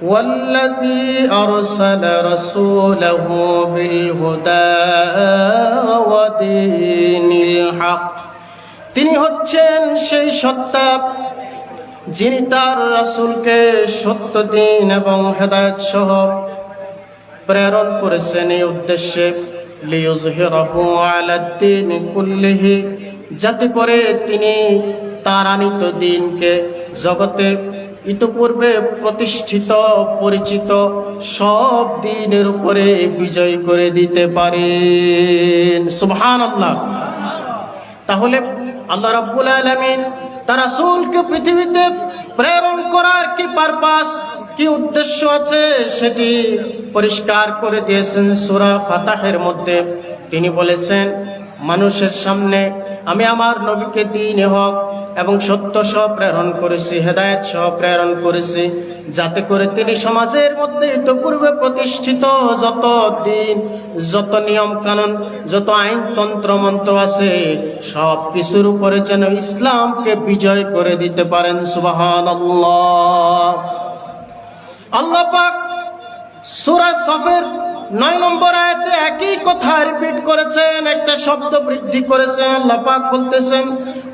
والذي أرسل رسوله بالهدى ودين الحق তিনি হচ্ছেন সেই সত্তা যিনি তার রাসূলকে সত্য দিন এবং হেদায়েত সহ প্রেরণ করেছেন এই উদ্দেশ্যে লিইয়ুযহিরাহু আলাদ-দীনি কুল্লিহি, যাতে করে তিনি তার আনিত দিনকে জগতে ইতপূর্বে প্রতিষ্ঠিত পরিচিত সব দিনের উপরে বিজয় করে দিতে পারেন। সুবহানাল্লাহ। তাহলে আল্লাহ রাব্বুল আলামিন তার রাসূলকে পৃথিবীতে প্রেরণ করার কি পারপাস, কি উদ্দেশ্য আছে সেটি পরিষ্কার করে দিয়েছেন সূরা ফাতাহের মধ্যে। তিনি বলেছেন, মানুষের সামনে আমি আমার নবীকে দ্বীনে হক এবং সত্য সহ প্রেরণ করেছি, হেদায়েত সহ প্রেরণ করেছি, যাতে করে তিনি সমাজের মধ্যে ইতপূর্বে প্রতিষ্ঠিত যত দিন, যত নিয়ম কানুন, যত আইন তন্ত্র মন্ত্র আছে সব কিছুর উপরে যেন ইসলামকে বিজয় করে দিতে পারেন। সুবহানাল্লাহ। আল্লাহ পাক সূরা সফের 9 নম্বর আয়াতে একই কথা রিপিট করেছেন, একটা শব্দ বৃদ্ধি করেছেন। আল্লাহ পাক বলতেছেন,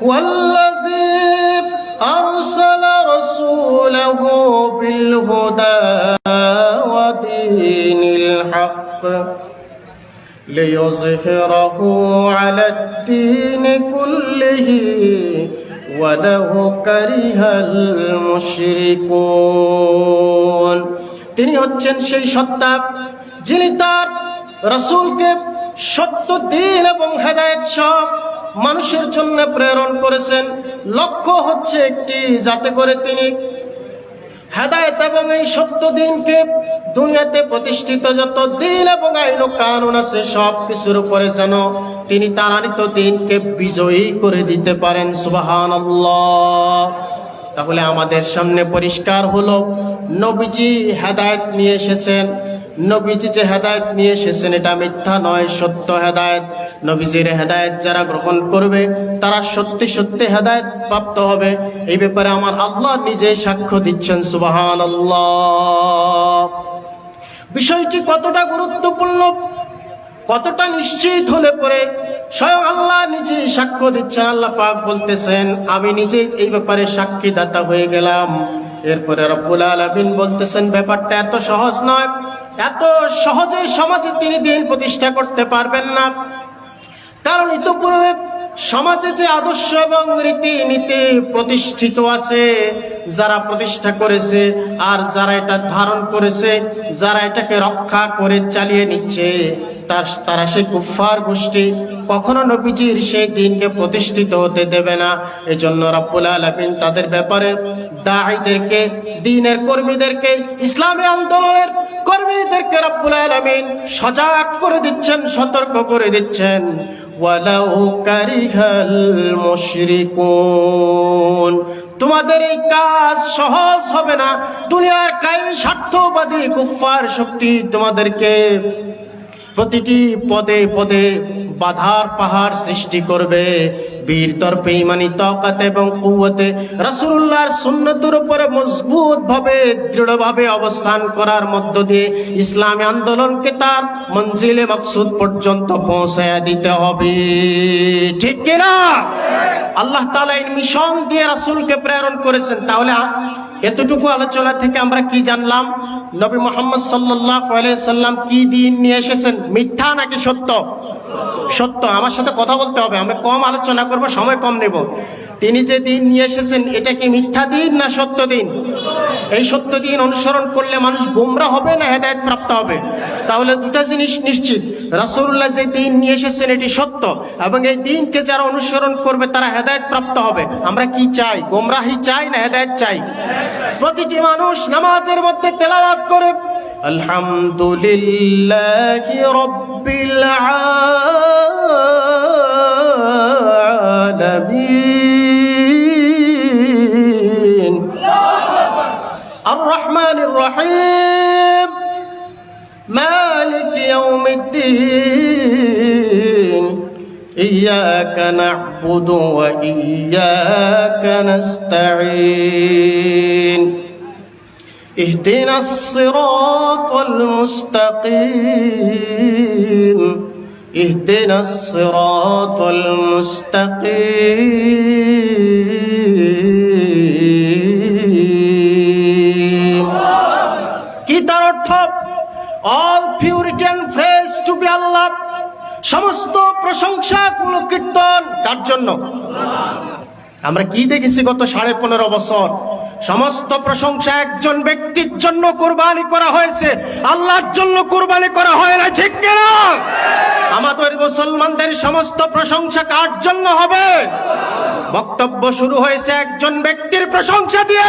ওয়াল্লাযী আরসালা রাসূলাহু বিল হুদা ওয়া দীনিল হক লিইয়ুযহিরাহু আলাদ-দীনি কুল্লিহি ওয়ালাউ কারিহাল মুশরিকুন। তিনি হচ্ছেন সেই সত্তা যিনি তার রাসূলকে সত্য দিন এবং হেদায়েত সহ মানুষের জন্য প্রেরণ করেছেন। লক্ষ্য হচ্ছে একটি, যাতে করে তিনি হেদায়েত এবং এই সত্য দিনকে দুনিয়াতে প্রতিষ্ঠিত যত দিন এবং আইন ও কানুন আছে সব কিছুর উপরে যেন তিনি তার আনিত দিনকে বিজয়ী করে দিতে পারেন। সুবহানাল্লাহ। তাহলে আমাদের সামনে পরিষ্কার হলো, নবীজি হেদায়েত নিয়ে এসেছেন। নবীজি যে হেদায়েত নিয়ে এসেছেন এটা মিথ্যা নয়, সত্য হেদায়েত। নবীজির হেদায়েত যারা গ্রহণ করবে তারা সত্যি সত্যি হেদায়েত প্রাপ্ত হবে। এই ব্যাপারে আমার আল্লাহ নিজেই সাক্ষ্য দিচ্ছেন। সুবহানাল্লাহ। বিষয়টি কতটা গুরুত্বপূর্ণ, কতটা নিশ্চিত হলে পরে স্বয়ং আল্লাহ নিজেই সাক্ষ্য দিচ্ছেন। আল্লাহ পাক বলতেছেন, আমি নিজে এই ব্যাপারে সাক্ষীদাতা হয়ে গেলাম। এরপরে রব্বুল আলামিন বলতেছেন, ব্যাপারটা এত সহজ নয়, এত সহজে সমাজে তিনি দিন প্রতিষ্ঠা করতে পারবেন না। কারণ ইতোপূর্বে সমাজে যে আদর্শ এবং রীতিনীতি প্রতিষ্ঠিত আছে, যারা প্রতিষ্ঠা করেছে আর যারা এটা ধারণ করেছে, যারা এটাকে রক্ষা করে চালিয়ে নিচ্ছে, তারা সেই কুফফার গোষ্ঠী কখনো নবীজির সেই দিনকে প্রতিষ্ঠিত হতে দেবে না। এজন্য রব্বুল আলামিন তাদের ব্যাপারে দাঈদেরকে, দ্বীনের কর্মীদেরকে, ইসলামী আন্দোলনের কর্মীদেরকে রব্বুল আলামিন সজাগ করে দিচ্ছেন, সতর্ক করে দিচ্ছেন, ওয়ালাউ কারিহাল মুশরিকুন। তোমাদের এই কাজ সহজ হবে না। দুনিয়ার কায়েমি স্বার্থবাদী কুফফার শক্তি তোমাদেরকে প্রতিটি পদে পদে বাধার পাহাড় সৃষ্টি করবে। বীর তরফে ইমানি তাকাত এবং কুওয়াতে রাসূলুল্লাহর সুন্নতের উপরে মজবুত ভাবে দৃঢ়ভাবে অবস্থান করার মধ্য দিয়ে ইসলামী আন্দোলনকে তার মঞ্জিলে মাকসুদ পর্যন্ত পৌঁছায়া দিতে হবে। ঠিক কিনা? আল্লাহ তাআলা এই মিশন দিয়ে রাসূলকে প্রেরণ করেছেন। তাহলে এতটুকু আলোচনা থেকে আমরা কি জানলাম? নবী মুহাম্মদ সাল্লাল্লাহু আলাইহি সাল্লাম কি দিন নিয়ে এসেছেন? মিথ্যা নাকি সত্য? সত্য। আমার সাথে কথা বলতে হবে, আমি কম আলোচনা করব, সময় কম নেব। তিনি যে দিন নিয়ে এসেছেন এটা কি মিথ্যা দিন না সত্য দিন? এই সত্য দিন অনুসরণ করলে মানুষ গোমরাহ হবে না হেদায়েত প্রাপ্ত হবে? তাহলে দুটা জিনিস নিশ্চিত, রাসূলুল্লাহ যে দিন নিয়ে এসেছেন এটি সত্য এবং এই দিনকে যারা অনুসরণ করবে তারা হেদায়েত প্রাপ্ত হবে। আমরা কি চাই? গোমরাহি চাই না হেদায়েত চাই? প্রতিটি মানুষ নামাজের মধ্যে তেলাওয়াত করে আলহামদুলিল্লাহি রাব্বিল আলামিন আর রহমানির রহিম মালিক ইয়াউমিদ্দিন ইয়্যাকা না'বুদু ওয়া ইয়্যাকা নাস্তাঈন ইহদিনাস সিরাতাল মুস্তাকিম, ইহদিনাস সিরাতাল মুস্তাকিম। কি তার অর্থ? All purity and praise to be Allah. সমস্ত প্রশংসা কুল কীর্তন কার জন্য? আমরা কি দেখেছি গত 15.5 বছর? সমস্ত প্রশংসা একজন ব্যক্তির জন্য কোরবানি করা হয়েছে, আল্লাহর জন্য কোরবানি করা হয় না, ঠিক কিনা? আমাদের মুসলমানদের সমস্ত প্রশংসা কার জন্য হবে? বক্তব্য শুরু হয়েছে একজন ব্যক্তির প্রশংসা দিয়ে,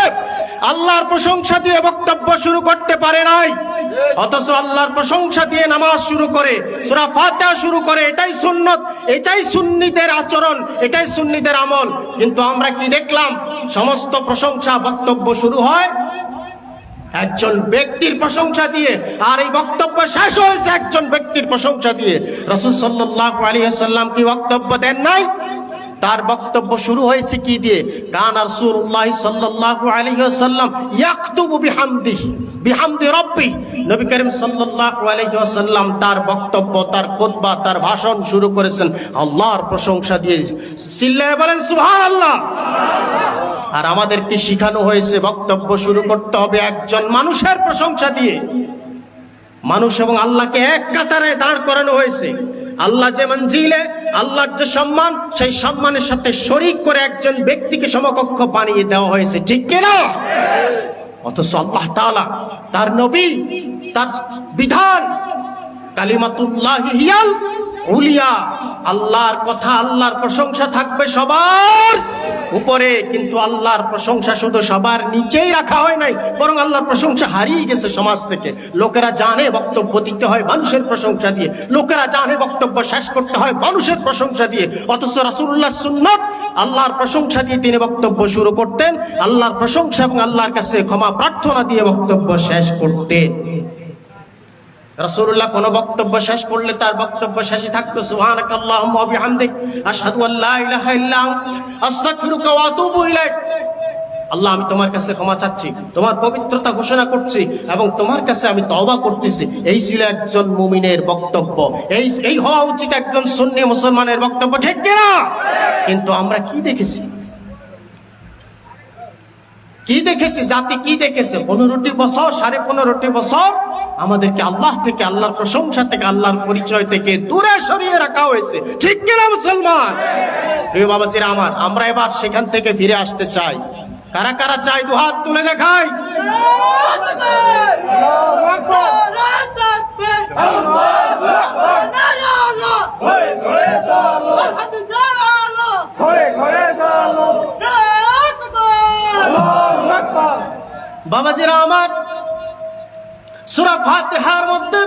আল্লাহর প্রশংসা দিয়ে বক্তব্য শুরু করতে পারে নাই, অথচ আল্লাহর প্রশংসা দিয়ে নামাজ শুরু করে, সূরা ফাতিহা শুরু করে। এটাই সুন্নত, এটাই সুন্নিদের আচরণ, এটাই সুন্নিদের আমল। কিন্তু আমরা কি দেখলাম? সমস্ত প্রশংসা বক্তব্য শুরু হয় একজন ব্যক্তির প্রশংসা দিয়ে, আর এই বক্তব্য শেষ হয়েছে একজন ব্যক্তির প্রশংসা দিয়ে। রাসূল সাল্লাল্লাহু আলাইহি ওয়াসাল্লাম কি বক্তব্য দেন নাই? তার বক্তব্য শুরু হয়েছে কি দিয়ে? কান রাসূলুল্লাহ সাল্লাল্লাহু আলাইহি ওয়াসাল্লাম ইয়াকতুবু বিহামদি রাব্বি। নবী করিম সাল্লাল্লাহু আলাইহি ওয়াসাল্লাম তার বক্তব্য, তার খুতবা, তার ভাষণ শুরু করেছেন আল্লাহর প্রশংসা দিয়ে। চিল্লায়ে বলেন সুবহানাল্লাহ। আর আমাদেরকে শিখানো হয়েছে বক্তব্য শুরু করতে হবে একজন মানুষের প্রশংসা দিয়ে। মানুষ এবং আল্লাহকে এক কাতারে দাঁড় করানো হয়েছে। আল্লাহ যে মঞ্জিলে, আল্লাহর যে সম্মান, সেই সম্মানের সাথে শরীক করে একজন ব্যক্তিকে সমকক্ষ বানিয়ে দেওয়া হয়েছে, ঠিক কিনা? অথচ আল্লাহ তাআলা, তার নবী, তার বিধান কালিমাতুল্লাহি হিয়াল উলিয়া, আল্লাহর কথা, আল্লাহর প্রশংসা থাকবে সবার উপরে, কিন্তু আল্লাহর প্রশংসা শুধু সবার নিচেই রাখা হয় নাই, বরং আল্লাহর প্রশংসা হারিয়ে গেছে সমাজ থেকে। লোকেরা জানে বক্তব্য দিতে হয় মানুষের প্রশংসা দিয়ে, লোকেরা জানে বক্তব্য শেষ করতে হয় মানুষের প্রশংসা দিয়ে, অথচ রাসূলুল্লাহ সুন্নাত আল্লাহর প্রশংসা দিয়ে তিনি বক্তব্য শুরু করতেন, আল্লাহর প্রশংসা এবং আল্লাহর কাছে ক্ষমা প্রার্থনা দিয়ে বক্তব্য শেষ করতেন। রাসূলুল্লাহ কোন বক্তব্য শেষ করলে তার বক্তব্য শেষে থাকতো সুবহানাকাল্লাহুম্মা ওয়া বিহামদিক আশহাদু আল্লা ইলাহা ইল্লা আনতা আস্তাগফিরুকা ওয়া আতুবু ইলাইক। আল্লাহ, আমি তোমার কাছে ক্ষমা চাচ্ছি, তোমার পবিত্রতা ঘোষণা করছি এবং তোমার কাছে আমি তওবা করতেছি। এই ছিল একজন মুমিনের বক্তব্য, এই হওয়া উচিত একজন সুন্নি মুসলমানের বক্তব্য, ঠিক কিনা? কিন্তু আমরা কি দেখেছি? কি দেখেছি? জাতি কি দেখেছে? 15টি বছর, 15.5টি বছর আমাদেরকে আল্লাহ থেকে, আল্লাহর প্রশংসা থেকে, আল্লাহর পরিচয় থেকে দূরে সরিয়ে রাখা হয়েছে, ঠিক কিনা মুসলমান? প্রিয় বাবাজিরা আমার, আমরা এবার সেখান থেকে ফিরে আসতে চাই। কারা কারা চাই? দুহাত তুলে দেখাই। বাবাজিরা আমার, সূরা ফাতিহার মধ্যে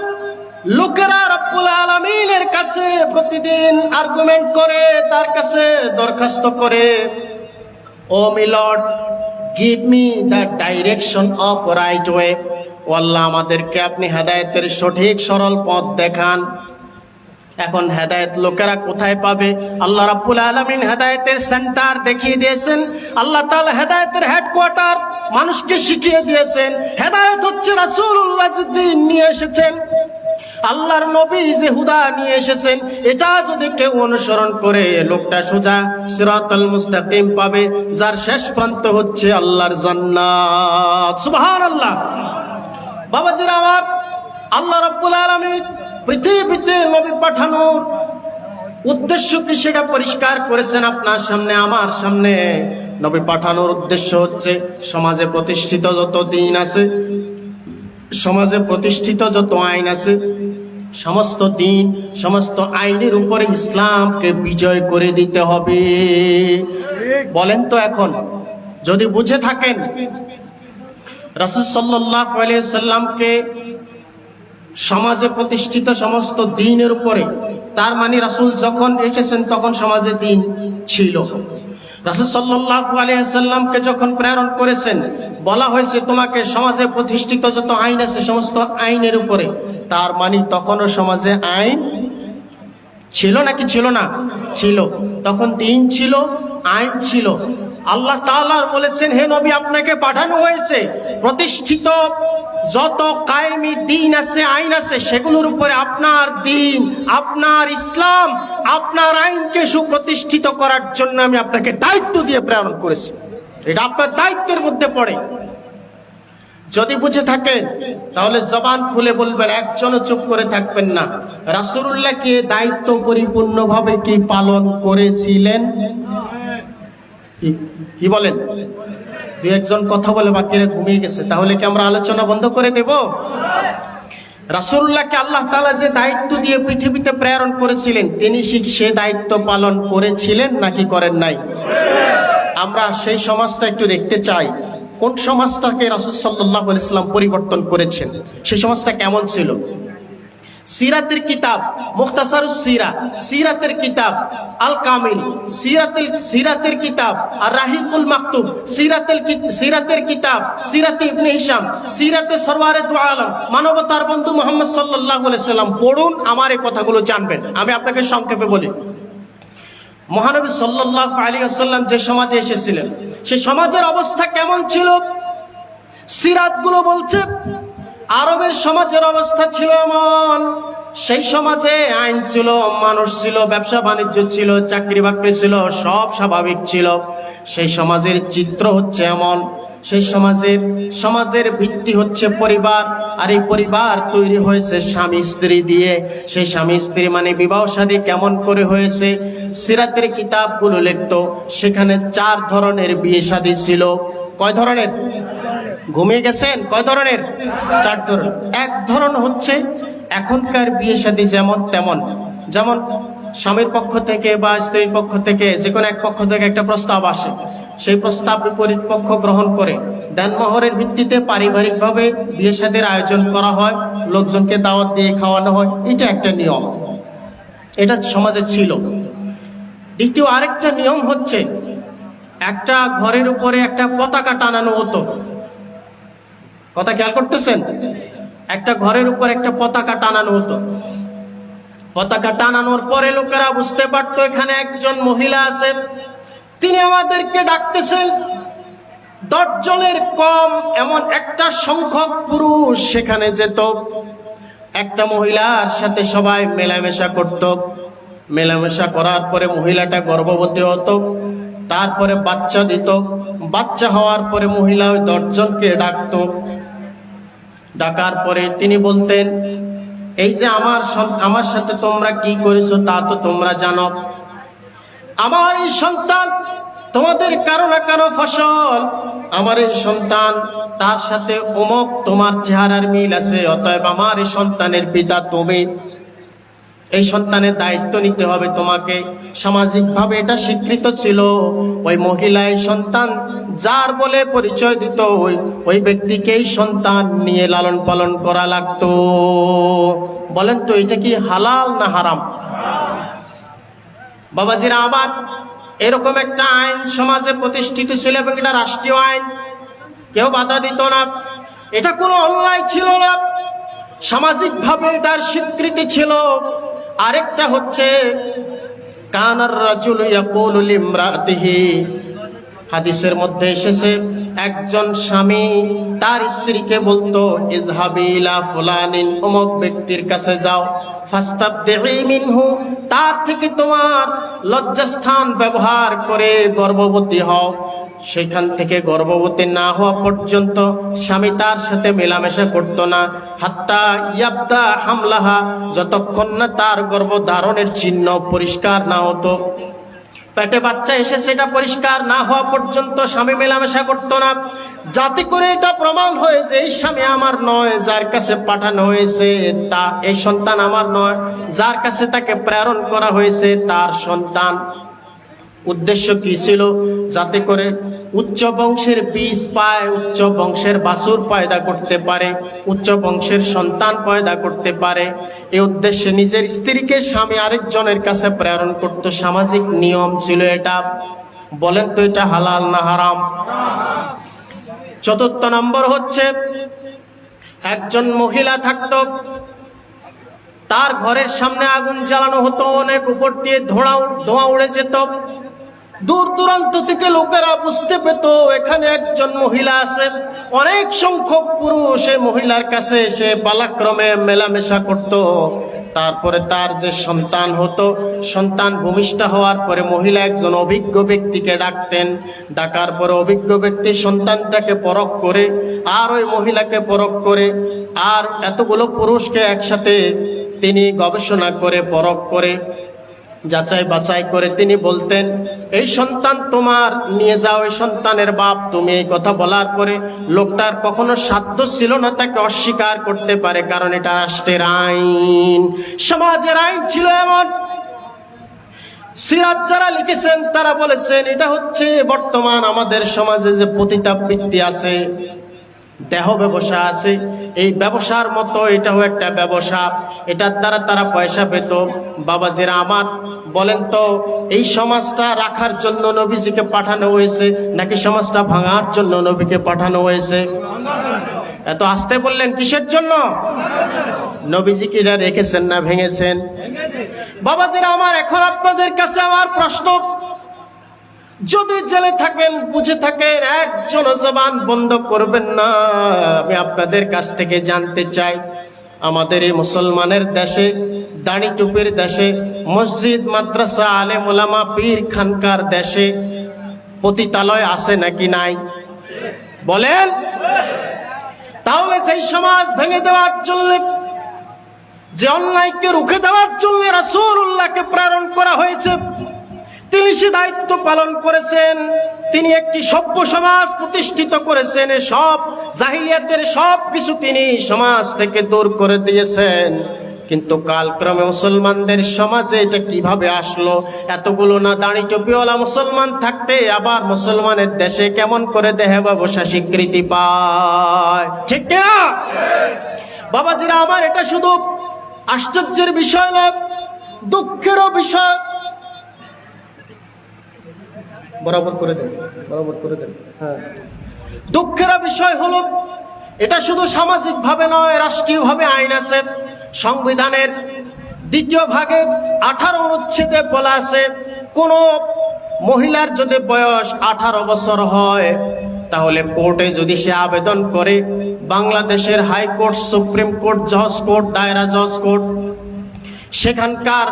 লোকেরা রব্বুল আলামিনের কাছে প্রতিদিন আর্গুমেন্ট করে, তার কাছে দরখাস্ত করে, O milord, give me the direction of right way. ও আল্লাহ, আমাদেরকে আপনি হেদায়েতের সঠিক সরল পথ দেখান। এখন হেদায়েত লোকেরা কোথায় পাবে? আল্লাহ রাব্বুল আলামিন হেদায়েতের সেন্টার দেখিয়ে দিয়েছেন। আল্লাহ তাআলা হেদায়েতের হেডকোয়ার্টার মানুষকে শিখিয়ে দিয়েছেন। হেদায়েত হচ্ছে রাসূলুল্লাহ যে দ্বীন নিয়ে এসেছেন, আল্লাহর নবী যে হুদা নিয়ে এসেছেন, এটা যদি কেউ অনুসরণ করে লোকটা সোজা সিরাতাল মুস্তাকিম পাবে, যার শেষ প্রান্ত হচ্ছে আল্লাহর জান্নাত। সুবহানাল্লাহ। বাবাজিরা আমার, আল্লাহ রাব্বুল আলামিন পৃথিবীতে নবী পাঠানোর উদ্দেশ্য কি সেটা পরিষ্কার করেছেন আপনার সামনে, আমার সামনে। নবী পাঠানোর উদ্দেশ্য হচ্ছে সমাজে প্রতিষ্ঠিত যত দিন আছে, সমাজে প্রতিষ্ঠিত যত আইন আছে, সমস্ত দিন, সমস্ত আইনের উপরে ইসলামকে বিজয় করে দিতে হবে। বলেন তো, এখন যদি বুঝে থাকেন রাসূল সাল্লাল্লাহু আলাইহি সাল্লামকে সমাজে প্রতিষ্ঠিত সমস্ত দ্বীনের উপরে, তার মানে রাসূল যখন এসেছেন তখন সমাজে দ্বীন ছিল। রাসূল সাল্লাল্লাহু আলাইহি সাল্লামকে যখন প্রেরণ করেছেন, বলা হয়েছে তোমাকে সমাজে প্রতিষ্ঠিত যত আইন আছে সমস্ত আইনের উপরে, তার মানে তখনও সমাজে আইন ছিল নাকি ছিল না? ছিল। তখন দ্বীন ছিল, আইন ছিল। আল্লাহ তাআলা বলেছেন, হে নবী, আপনাকে পাঠানো হয়েছে প্রতিষ্ঠিত যত কায়েমি দিন আছে, আইন আছে, সেগুলোর উপরে আপনার দিন, আপনার ইসলাম, আপনার আইনকে সুপ্রতিষ্ঠিত করার জন্য আমি আপনাকে দায়িত্ব দিয়ে প্রেরণ করেছি। এটা আপনার দায়িত্বের মধ্যে পড়ে। যদি বুঝে থাকেন তাহলে জবান খুলে বলবেন, একজনও চুপ করে থাকবেন না। রাসূলুল্লাহ কি দায়িত্ব পরিপূর্ণভাবে কি পালন করেছিলেন? কি বলেন? দুই একজন কথা বলে বাকিরা ঘুমিয়ে গেছে, তাহলে কি আমরা আলোচনা বন্ধ করে দেব? রাসূলুল্লাহকে আল্লাহ তাআলা যে দায়িত্ব দিয়ে পৃথিবীতে প্রেরণ করেছিলেন, তিনি সে দায়িত্ব পালন করেছিলেন নাকি করেন নাই? আমরা সেই সমাজটা একটু দেখতে চাই। কোন সমাজটাকে রাসূল সাল্লাল্লাহু আলাইহি ওয়াসাল্লাম পরিবর্তন করেছেন? সেই সমাজটা কেমন ছিল? সিরাতের কিতাব মুখতাসারুস সিরা, সিরাতের কিতাব আল কামিল, সিরাতের কিতাব আর রাহিকুল মাকতুব, সিরাতের কিতাব সিরাতে ইবনে হিশাম, সিরাতে সরওয়ারে দু আলম, মানবতার বন্ধু মুহাম্মদ সাল্লাল্লাহু আলাইহি সাল্লাম পড়ুন, আমার এই কথাগুলো জানবেন। আমি আপনাকে সংক্ষেপে বলি। মহানবী সাল্লাল্লাহু আলাইহি ওয়াসাল্লাম যে সমাজে এসেছিলেন, সেই সমাজের অবস্থা কেমন ছিল? সিরাতগুলো বলছে আরবের সমাজের অবস্থা ছিল এমন, সেই সমাজে আইন ছিল, মানুষ ছিল, ব্যবসা বাণিজ্য ছিল, চাকরি বাকরি ছিল, সব স্বাভাবিক ছিল। সেই সমাজের চিত্র হচ্ছে এমন, সেই সমাজের ভিত্তি হচ্ছে পরিবার, আর এই পরিবার তৈরি হয়েছে স্বামী স্ত্রী দিয়ে। সেই স্বামী স্ত্রী মানে বিবাহ শাদী কেমন করে হয়েছে, সিরাতের কিতাবগুলো লিখতো। সেখানে 4 ধরনের বিয়ে শাদী ছিল। কয় ধরনের? ঘুমিয়ে গেছেন? কয় ধরনের? 4 ধরনের। এক ধরন হচ্ছে এখনকার বিয়ে শাদী যেমন তেমন, যেমন স্বামীর পক্ষ থেকে বা স্ত্রীর পক্ষ থেকে যে কোনো এক পক্ষ থেকে একটা প্রস্তাব আসে, সেই প্রস্তাব বিপরীত পক্ষ গ্রহণ করে দেনমোহরের ভিত্তিতে পারিবারিকভাবে বিয়ে শাদীর আয়োজন করা হয়, লোকজনকে দাওয়াত দিয়ে খাওয়ানো হয়। এটা একটা নিয়ম, এটা সমাজে ছিল। দ্বিতীয় আরেকটা নিয়ম হচ্ছে, একটা ঘরের উপরে একটা পতাকা টানানো হতো। কথা খেয়াল করতেছেন? একটা ঘরের উপর একটা পতাকা টানানো হতো। পতাকা টানানোর পরে লোকেরা বুঝতে পারতো এখানে একজন মহিলা আছে, তিনি আমাদেরকে ডাকতেছেন। 10 জনের কম এমন একটা সংখ্যক পুরুষ সেখানে যেত, একটা মহিলার সাথে সবাই মেলামেশা করত। মেলামেশা করার পরে মহিলাটা গর্ভবতী হতো, তারপরে বাচ্চা দিত। বাচ্চা হওয়ার পরে মহিলা ওই 10 জনকে ডাকতো। ডাকার পরে তিনি বলতেন, এই যে আমার সাথে তোমরা কি করেছো তা তো তোমরা জানো। আমার এই সন্তান তোমাদের কারো না কারো ফসল। আমার এই সন্তান, তার সাথে অমুক তোমার চেহারার মিল আছে, অতএব আমার এই সন্তানের পিতা তুমি। এই সন্তানের দায়িত্ব নিতে হবে তোমাকে। সামাজিকভাবে এটা স্বীকৃত ছিল। ওই মহিলা এই সন্তান যার বলে পরিচয় দিত, ওই ব্যক্তিকে এই সন্তান নিয়ে লালন পালন করা লাগতো। বলেন তো এটা কি হালাল না হারাম? বাবাজিরা আমার, এরকম একটা আইন সমাজে প্রতিষ্ঠিত ছিল এবং এটা রাষ্ট্রীয় আইন, কেউ বাধা দিত না। এটা কোনো অন্যায় ছিল না, সামাজিকভাবে এটার স্বীকৃতি ছিল। আরেকটা হচ্ছে কানার রাজুলু ইয়াকুলু লিমরাতিহি, হাদিসের মধ্যে এসেছে একজন স্বামী তার স্ত্রীকে বলতো, ইযহাবি ইলা ফুলানিন, অমুক ব্যক্তির কাছে যাও, ফাস্তাবদিই মিনহু, তার থেকে তোমার লজ্জাস্থান ব্যবহার করে গর্ভবতী হও। সেখান থেকে গর্ভবতী না হওয়া পর্যন্ত স্বামী তার সাথে মেলামেশা করতো না। হাত্তা ইয়াবদা হামলাহা, যতক্ষণ না তার গর্ভধারণের চিহ্ন পরিষ্কার না হতো, পেটে বাচ্চা এসে সেটা পরিষ্কার না হওয়া পর্যন্ত স্বামী মেলামেশা করতো না। যাতে করে এটা প্রমাণ হয় যে এই স্বামী আমার নয়, যার কাছে পাঠানো হয়েছে তা এই সন্তান আমার নয়, যার কাছে তাকে প্রেরণ করা হয়েছে তার সন্তান। উদ্দেশ্য কি ছিল? যাতে করে উচ্চ বংশের বীজ পায়, উচ্চ বংশের বাছুর পয়দা করতে পারে, উচ্চ বংশের সন্তান পয়দা করতে পারে। এই উদ্দেশ্যে নিজের স্ত্রীকে স্বামী আরেকজনের কাছে প্রেরণ করত। সামাজিক নিয়ম ছিল এটা। বলেন তো এটা হালাল না হারাম? চতুর্থ নম্বর হচ্ছে, একজন মহিলা থাকতো, তার ঘরের সামনে আগুন জ্বালানো হতো, অনেক উপর দিয়ে ধোঁয়া উড়ে যেত। দূর দূরান্ত থেকে লোকেরা বুঝতে পেত এখানে একজন মহিলা আছে। অনেক সংখ্যক পুরুষ এই মহিলার কাছে এসে পালাক্রমে মেলামেশা করত। তারপরে তার যে সন্তান হতো, সন্তান ভূমিষ্ঠ হওয়ার পরে মহিলা একজন অভিজ্ঞ ব্যক্তিকে ডাকতেন। ডাকার পরে অভিজ্ঞ ব্যক্তি সন্তানটাকে পরখ করে আর ওই মহিলাকে পরখ করে আর এতগুলো পুরুষকে একসাথে তিনি গবেষণা করে পরখ করে যাচাই বাছাই করে তিনি বলতেন, এই সন্তান তোমার, নিয়ে যাও, এই সন্তানের বাপ তুমি। এই কথা বলার পরে লোকটার কখনো সাধ্য ছিল না তাকে অস্বীকার করতে পারে, কারণ এটা রাষ্ট্রের আইন, সমাজের আইন ছিল এমন। সিরাত যারা লিখেছেন তারা বলেছেন এটা হচ্ছে বর্তমান আমাদের সমাজে যে পতিতাবৃত্তি আছে, দেহ ব্যবসা আছে, এই ব্যবসার মতো এটাও একটা ব্যবসা। এটার দ্বারা তারা পয়সা পেত। বাবাজিরা আমার, বলেন তো এই সমাজটা রাখার জন্য নবীজিকে পাঠানো হয়েছে নাকি সমাজটা ভাঙার জন্য নবীকে পাঠানো হয়েছে? এত আসতে বললেন কিসের জন্য? নবীজি কি যা রেখেছেন না ভেঙেছেন? বাবাজিরা আমার, এখন আপনাদের কাছে আমার প্রশ্ন, যদি জেলে থাকেন, বুঝে থাকেন, একজন জবান বন্ধ করবেন না। আমি আপনাদের কাছ থেকে জানতে চাই, আমাদের এই মুসলমানের দেশে, দাড়ি টুপির দেশে, মসজিদ মাদ্রাসা আলেম ওলামা পীর খানকার দেশে পতিতালয় আছে নাকি নাই? বলেন। তাহলে সেই সমাজ ভেঙে দেওয়ার জন্য, যে অন্যায়কে রুখে দেওয়ার জন্য রাসূলুল্লাহকে প্রেরণ করা হয়েছে, তিনি সে দায়িত্ব পালন করেছেন। তিনি একটি সভ্য সমাজ প্রতিষ্ঠিত করেছেন। সব জাহিলিয়াতের সব কিছু তিনি সমাজ থেকে দূর করে দিয়েছেন। কিন্তু কালক্রমে মুসলমানদের সমাজে এটা কিভাবে আসলো? এতগুলো না দাড়ি টুপিওয়ালা মুসলমান থাকতে আবার মুসলমানের দেশে কেমন করে দেহ ব্যবসা স্বীকৃতি পায়? ঠিক না বাবাজিরা আমার? এটা শুধু আশ্চর্যের বিষয় নয়, দুঃখেরও বিষয়। বরাবর করে দেন, বরাবর করে দেন। হ্যাঁ, দুঃখের বিষয় হলো এটা শুধু সামাজিক ভাবে নয়, রাষ্ট্রীয় ভাবে আইন আছে। সংবিধানের ২য় ভাগে 18 অনুচ্ছেদে বলা আছে, কোন মহিলার যদি বয়স 18 বছর হয় তাহলে কোর্টে যদি সে আবেদন করে, বাংলাদেশের হাইকোর্ট, সুপ্রিম কোর্ট, জজ কোর্ট, দায়রা জজ কোর্ট, সেখানকার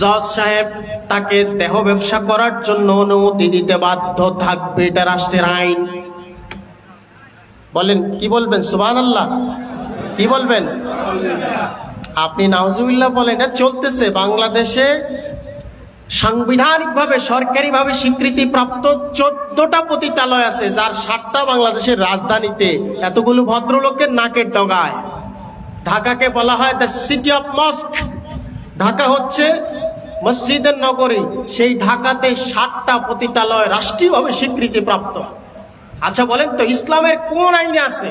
জজ সাহেব তাকে দেহ ব্যবসা করার জন্য অনুমতি দিতে বাধ্য থাকবে। এটা রাষ্ট্রের আইন। বলেন, কি বলবেন? সুবহানাল্লাহ। কি বলবেন? আপনি নাউজুবিল্লাহ বলেন। এটা চলতেছে বাংলাদেশে। সাংবিধানিকভাবে সরকারিভাবে স্বীকৃতি প্রাপ্ত 14টা পতিতালয় আছে, যার 7টা বাংলাদেশের রাজধানীতে, এতগুলো ভদ্রলোকের নাকের ডগায়। ঢাকাকে বলা হয় দ্য সিটি অফ মস্ক। ঢাকা হচ্ছে মসজিদের নগরী। সেই ঢাকাতে 7টা পতিতালয় রাষ্ট্রীয়ভাবে স্বীকৃতি প্রাপ্ত। আচ্ছা বলেন তো, ইসলামের কোন আইনে আছে?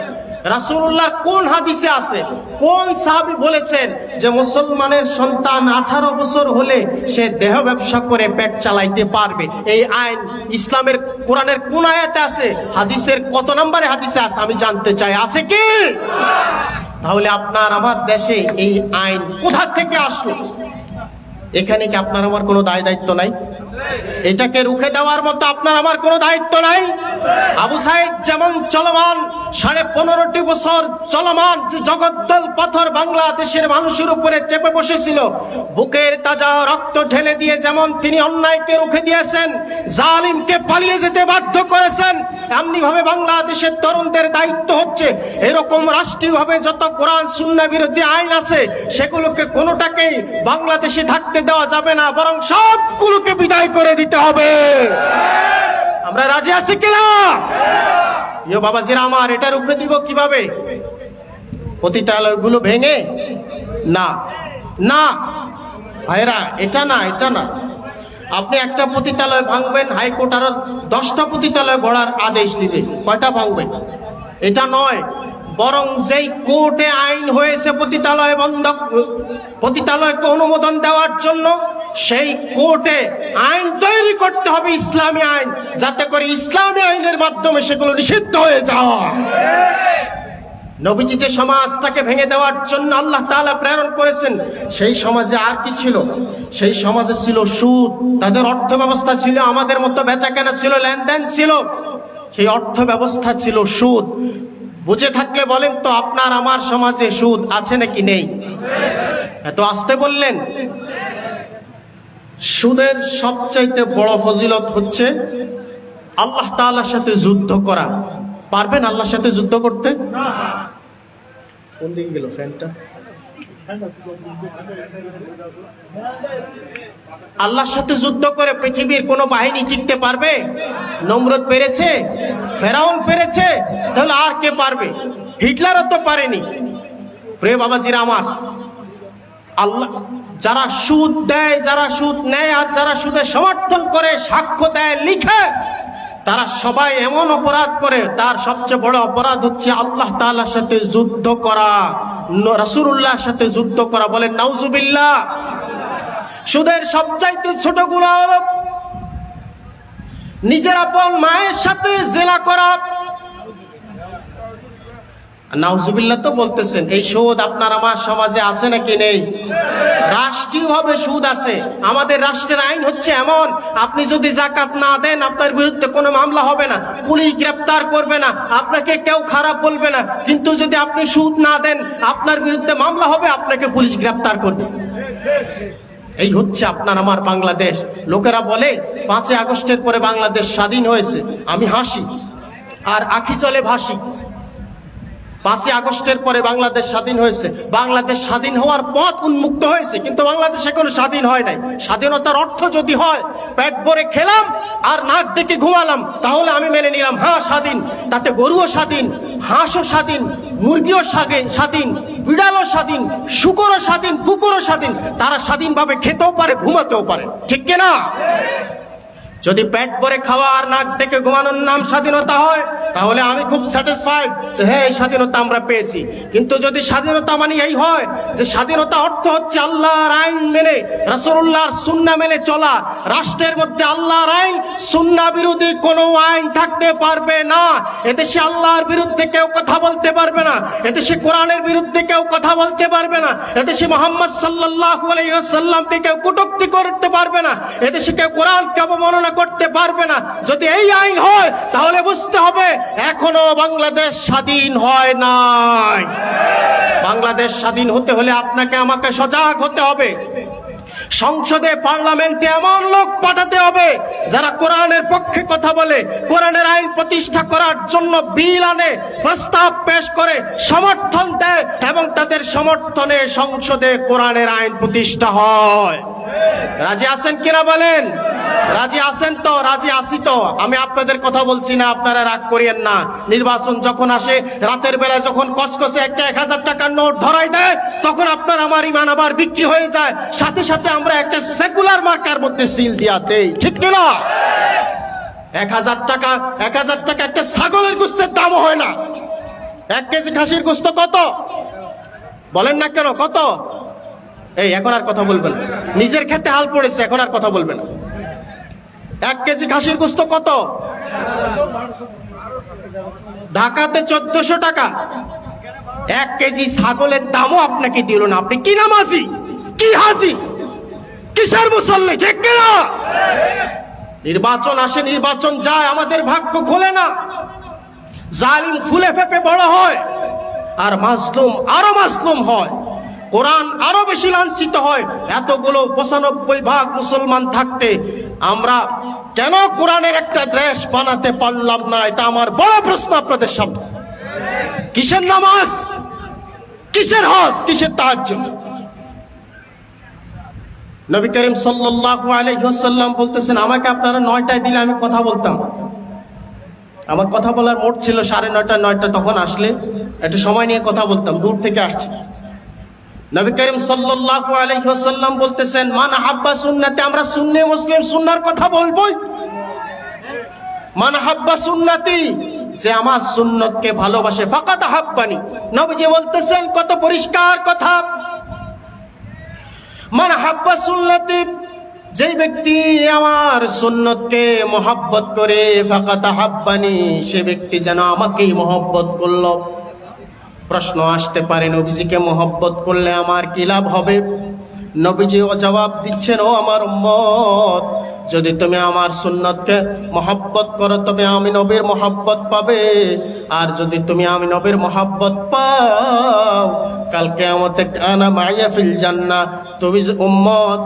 রাসূলুল্লাহর কোন হাদিসে আছে? কোন সাহাবী বলেছেন যে মুসলমানের সন্তান 18 বছর হলে সে দেহ ব্যবসা করে পেট চালাইতে পারবে? এই আইন ইসলামের কোরআনের কোন আয়াতে আছে? হাদিসের কত নম্বরে হাদিসে আছে? আমি জানতে চাই, আছে কি? তাহলে আপনার আমার দেশে এই আইন কোথা থেকে আসলো? এখানে কি আপনার আমার কোনো দায়িত্ব নাই? এটাকে রুখে দেওয়ার মতো আপনার আমার কোনো দায়িত্ব নাই? আবু সাইদ যেমন চলমান 15.5 বছর চলমান যে জগদ্দল পাথর বাংলাদেশের মানুষের উপরে চেপে বসেছিল, বুকের তাজা রক্ত ঢেলে দিয়ে যেমন তিনি অন্যায়কে রুখে দিয়েছেন, জালিমকে পালিয়ে যেতে বাধ্য করেছেন, এমনি ভাবে বাংলাদেশের তরুণদের দায়িত্ব হচ্ছে এরকম রাষ্ট্রীয়ভাবে যত কোরআন সুন্নাহ বিরোধী আইন আছে সেগুলোকে কোনোটাকেই বাংলাদেশে থাকতে দেওয়া যাবে না, বরং সবগুলোকে বিদায় করে দিতে হবে। আমরা রাজি আছি কিনা? ইয়ে বাবাজিরা আমার, এটা রুখে দিব কিভাবে? পতিতালয়গুলো ভেঙে? না না ভাইরা, এটা না, এটা না। আপনি একটা পতিতালয় ভাঙবেন, হাইকোর্ট আরো 10টা পতিতালয় গড়ার আদেশ দিবে। কয়টা ভাঙবেন? এটা নয়, বরং যেই কোর্টে আইন হয়েছে পতিতালয়কে অনুমোদন দেওয়ার জন্য, সেই কোর্টে আইন তৈরি করতে হবে, ইসলামী আইন, যাতে করে ইসলামী আইনের মাধ্যমে সেগুলো নিষিদ্ধ হয়ে যাওয়া। নবীজি যে সমাজটাকে ভেঙে দেওয়ার জন্য আল্লাহ তাআলা প্রেরণ করেছেন, সেই সমাজে আর কি ছিল? সেই সমাজে ছিল সুদ। তাদের অর্থ ব্যবস্থা ছিল আমাদের মতো, বেচাকেনা ছিল, লেনদেন ছিল। সেই অর্থ ব্যবস্থা ছিল সুদ। বুঝে থাকলে বলেন তো, আপনার আমার সমাজে সুদ আছে নাকি নেই? এত আসতে বললেন। সুদের সবচাইতে বড় ফজিলত হচ্ছে আল্লাহ তাআলার সাথে যুদ্ধ করা। পারবেন আল্লাহর সাথে যুদ্ধ করতে? কোন দিকে গেল ফ্যানটা? আল্লাহর সাথে যুদ্ধ করে পৃথিবীর কোন বাহিনী টিকতে পারবে? নমরুদ পেরেছে, ফেরাউন পেরেছে, তাহলে আর কে পারবে? হিটলারও তো পারেনি। প্রিয় বাবাজিরা আমার, আল্লাহ যারা সুদ দেয়, যারা সুদ নেয়, আর যারা সুদের সমর্থন করে, সাক্ষ্য দেয়, লিখে, তারা সবাই এমন অপরাধ করে। তার সবচেয়ে বড় অপরাধ হচ্ছে আল্লাহ তাআলার সাথে যুদ্ধ করা, রাসূলুল্লাহর সাথে যুদ্ধ করা। বলেন নাউজুবিল্লাহ। সুদের সবচাইতে ছোট গুনাহ হলো নিজের আপন মায়ের সাথে জিনা করা। নাউজুবিল্লাহ তো বলতেছেন। এই সুদ আপনার আমার সমাজে আছে নাকি নেই? রাষ্ট্রীয়ভাবে সুদ আছে। আমাদের রাষ্ট্রের আইন হচ্ছে এমন, আপনি যদি যাকাত না দেন আপনার বিরুদ্ধে কোনো মামলা হবে না, পুলিশ গ্রেফতার করবে না, আপনাকে কেউ খারাপ বলবে না। কিন্তু যদি আপনি সুদ না দেন আপনার বিরুদ্ধে মামলা হবে, আপনাকে পুলিশ গ্রেফতার করবে। এই হচ্ছে আপনার আমার বাংলাদেশ। লোকেরা বলে 5ই আগস্টের পরে বাংলাদেশ স্বাধীন হয়েছে। আমি হাসি আর আখি চলে ভাসি। 5ই আগস্টের পরে বাংলাদেশ স্বাধীন হয়েছে। বাংলাদেশ স্বাধীন হওয়ার পথ উন্মুক্ত হয়েছে, কিন্তু বাংলাদেশ এখনো স্বাধীন হয় নাই। স্বাধীনতার অর্থ যদি হয় পেট ভরে খেলাম আর নাক দেখে ঘুমালাম, তাহলে আমি মেনে নিলাম, হ্যাঁ স্বাধীন। তাতে গরুও স্বাধীন, হাঁসও স্বাধীন, মুরগিও স্বাধীন, বিড়ালও স্বাধীন, শুকরও স্বাধীন, কুকুরও স্বাধীন। তারা স্বাধীনভাবে খেতেও পারে, ঘুমাতেও পারে, ঠিক কিনা? যদি পেট ভরে খাওয়া আর নাক ডেকে ঘুমানোর নাম স্বাধীনতা হয়, তাহলে আমি খুব স্যাটিসফাইড যে হ্যাঁ এই স্বাধীনতা আমরা পেয়েছি। কিন্তু যদি স্বাধীনতা মানে এই হয় যে স্বাধীনতা অর্থ হচ্ছে আল্লাহর আইন মেনে, রাসূলুল্লাহর সুন্নাহ মেনে চলা, রাষ্ট্রের মধ্যে আল্লাহর আইন সুন্নাহ বিরোধী কোনো আইন থাকতে পারবে না। এদেশে আল্লাহর বিরুদ্ধে কেউ কথা বলতে পারবে না, এদেশে কোরআনের বিরুদ্ধে কেউ কথা বলতে পারবে না, এদেশে মুহাম্মদ সাল্লাল্লাহু আলাইহি ওয়াসাল্লামকে কেউ কটূক্তি করতে পারবে না, এদেশে কেউ কোরআনকে অবমাননা করতে পারবে না। যদি এই আইন হয় তাহলে বুঝতে হবে এখনো বাংলাদেশ স্বাধীন হয় নাই। বাংলাদেশ স্বাধীন হতে হলে আপনাকে আমাকে সজাগ হতে হবে। সংসদে, পার্লামেন্টে এমন লোক পাঠাতে হবে যারা কোরআনের পক্ষে কথা বলে, কোরআনের আইন প্রতিষ্ঠা করার জন্য বিল আনে, প্রস্তাব পেশ করে, সমর্থন দেয়, এবং তাদের সমর্থনে সংসদে কোরআনের আইন প্রতিষ্ঠা হয়। রাজি আছেন কিনা বলেন? রাজি আছেন তো? রাজি আছি তো। আমি আপনাদের কথা বলছি না, আপনারা রাগ করিয়েন না। নির্বাচন যখন আসে, রাতের বেলা যখন কসকসে একটা 1000 টাকার নোট ধরাই দেয়, তখন আপনার আমার ইমান আবার বিক্রি হয়ে যায়। সাথে সাথে আমরা একটা সেকুলার মার্কার মধ্যে সিল দিয়া দেই, ঠিক কিনা? 1000 টাকা একটা ছাগলের গোস্তের দামও হয় না। 1 কেজি খাসির গোস্ত কত বলেন না কেন? কত? এই এখন আর কথা বলবেন না, নিজের ক্ষেতে হাল পড়েছে, এখন আর কথা বলবেন না। 1 কেজি খাসির গোস্ত কত? ঢাকাতে 1400 টাকা। 1 কেজি ছাগলের দামও আপনাকে দিল না। আপনি কি নামাজি, কি হাজি, কিসের মুসল্লি, ঠিক কিনা? নির্বাচন আসে, নির্বাচন যায়, আমাদের ভাগ্য খোলে না। জালিম ফুলে ফেপে বড় হয়, আর মাজলুম আরো মাজলুম হয়, কোরআন আরো বেশি লাঞ্ছিত হয়। এতগুলো 95% মুসলমান থাকতে আমরা কেন কোরআনের একটা দেশ বানাতে পারলাম না? এটা আমার বড় প্রশ্ন আপনাদের সামনে। কিসের নামাজ, কিসের হজ, কিসের তাহাজ্জুদ? নবী করিম সাল্লাল্লাহু আলাইহি ওয়াসাল্লাম বলতেছেন, আমাকে আপনারা 9টায় দিলে আমি কথা বলতাম। আমার কথা বলার মোট ছিল 9:30 9টা। তখন আসলে একটা সময় নিয়ে কথা বলতাম, দূর থেকে আসছি। নবী করিম সাল্লাল্লাহু আলাইহি ওয়াসাল্লাম বলতেছেন, মান হাব্বা সুন্নতি, আমরা সুন্নি মুসলিম, সুন্নাহর কথা বলবোই। মান হাব্বা সুন্নতি, যে আমার সুন্নতকে ভালোবাসে, ফাকাত হাব্বানি। নবীজি বলতেছেন, কত পরিষ্কার কথা। মান হাব্বা সুন্নতি, যে ব্যক্তি আমার সুন্নতকে মহব্বত করে, ফাকাত হাব্বানি, সে ব্যক্তি যেন আমাকেই মহব্বত করলো। প্রশ্ন আসতে পারে, নবীজিকে মহব্বত করলে আমার কি লাভ হবে? নবীজিও জবাব দিচ্ছেন, ও আমার উম্মত, যদি তুমি আমার সুন্নতকে মহব্বত করো তবে আমি নবীর মহব্বত পাবে। আর যদি তুমি আমি নবীর মহব্বত পাও, কাল কিয়ামতে আনা মাইয়া ফিল জান্নাহ। তুমি উম্মত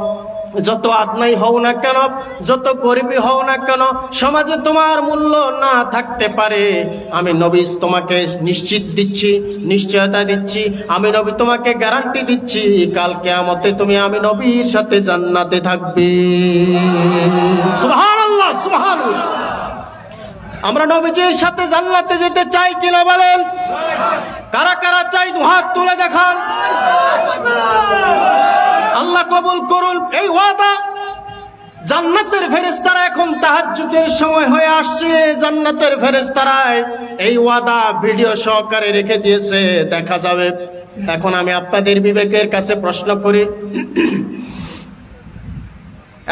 যত আদনাই হও না কেন, যত গরিবই হও না কেন, সমাজে তোমার মূল্য না থাকতে পারে, আমি নবী তোমাকে নিশ্চিত দিচ্ছি, নিশ্চয়তা দিচ্ছি, আমি নবী তোমাকে গ্যারান্টি দিচ্ছি, কাল কিয়ামতে তুমি আমি নবীর সাথে জান্নাতে থাকবে। সুবহানাল্লাহ, সুবহানাল্লাহ। আমরা নবীজির সাথে জান্নাতে যেতে চাই কিনা বলেন? কারা কারা চাই দুহাত তুলে দেখান। আল্লাহ কবুল করুন এই ওয়াদা। জান্নাতের ফেরেশতারা এখন তাহাজ্জুদের সময় হয়ে আসছে, জান্নাতের ফেরেশতারায় এই ওয়াদা ভিডিও সহকারে রেখে দিয়েছে, দেখা যাবে। এখন আমি আপনাদের বিবেকের কাছে প্রশ্ন করি,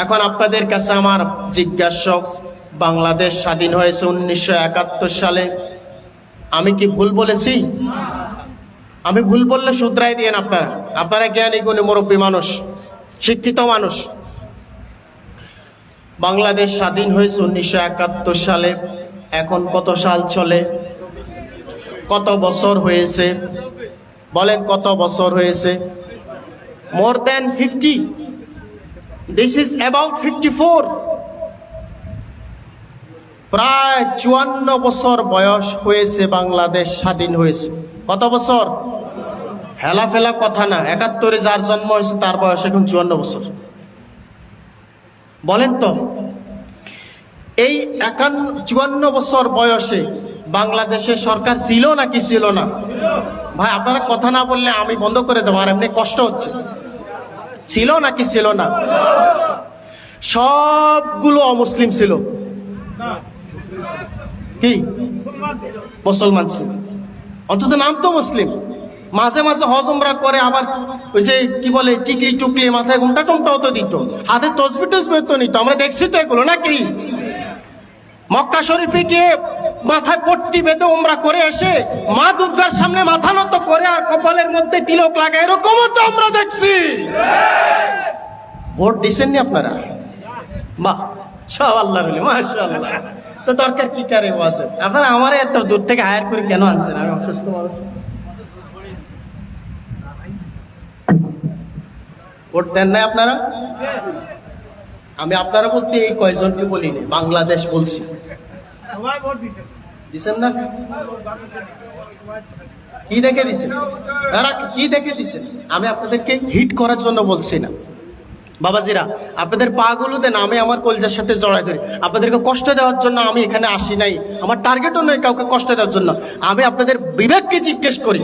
এখন আপনাদের কাছে আমার জিজ্ঞাসা, বাংলাদেশ স্বাধীন হয়েছে 1971 সালে। আমি কি ভুল বলেছি? আমি ভুল বললে শুধরাই দিয়েন আপনারা, আপনারা জ্ঞানী গুণী মুরব্বী মানুষ, শিক্ষিত মানুষ। বাংলাদেশ স্বাধীন হয়েছে 1971 সালে। এখন কত সাল চলে? কত বছর হয়েছে? বলেন কত বছর হয়েছে? মোর দেন 50। This is about 54। প্রায় 54 বছর বয়স হয়েছে বাংলাদেশ স্বাধীন হয়েছে। কত বছর? হেলাফেলা কথা না, 71-এ যার জন্ম হয়েছে তার বয়স এখন 54 বছর। বলেন তো, এই 54 বছর বয়সে বাংলাদেশে সরকার ছিল নাকি ছিল না? ভাই আপনারা কথা না বললে আমি বন্ধ করে দেবো, আর এমনি কষ্ট হচ্ছে। ছিল নাকি ছিল না? সবগুলো অমুসলিম ছিল। কি মুসলমান ছিল, অন্তত নাম তো মুসলিম। মাঝে মাঝে হজ উমরা করে, আবার ওই যে কি বলে টিকলি টুকলি মাথায় ঘুমটা টুমটাও তো দিত, হাতে তসবি টসবি তো নিত, আমরা দেখছি তো এগুলো নাকি। মক্কা শরীফে গিয়ে মাথায় পট্টি বেঁধে উমরা করে এসে মা দুর্গার সামনে মাথা নত করে আর কপালের মধ্যে তিলক লাগায়, এরকমও তো আমরা দেখছি। ভোট দিচ্ছেননি আপনারা? বাহ, সব আল্লাহ বলে, মাশাআল্লাহ। তো দরকার কি কারে আছে? আপনারা আমার এত দূর থেকে হায়ার করে কেন আনছেন? আমি অসুস্থ মানুষ। ভোট দেন নাই আপনারা? আমি আপনারা বলতে এই কয়জনকে বলিনি, বাংলাদেশ বলছি। দিচ্ছেন না? কি দেখে দিচ্ছেন? তারা কি দেখে দিচ্ছেন? আমি আপনাদেরকে হিট করার জন্য বলছি না বাবাজিরা, আপনাদের পা গুলো দেন, আমি আমার কলজার সাথে জড়াই ধরি। আপনাদেরকে কষ্ট দেওয়ার জন্য আমি এখানে আসি নাই, আমার টার্গেটও নয় কাউকে কষ্ট দেওয়ার জন্য। আমি আপনাদের বিবেককে জিজ্ঞেস করি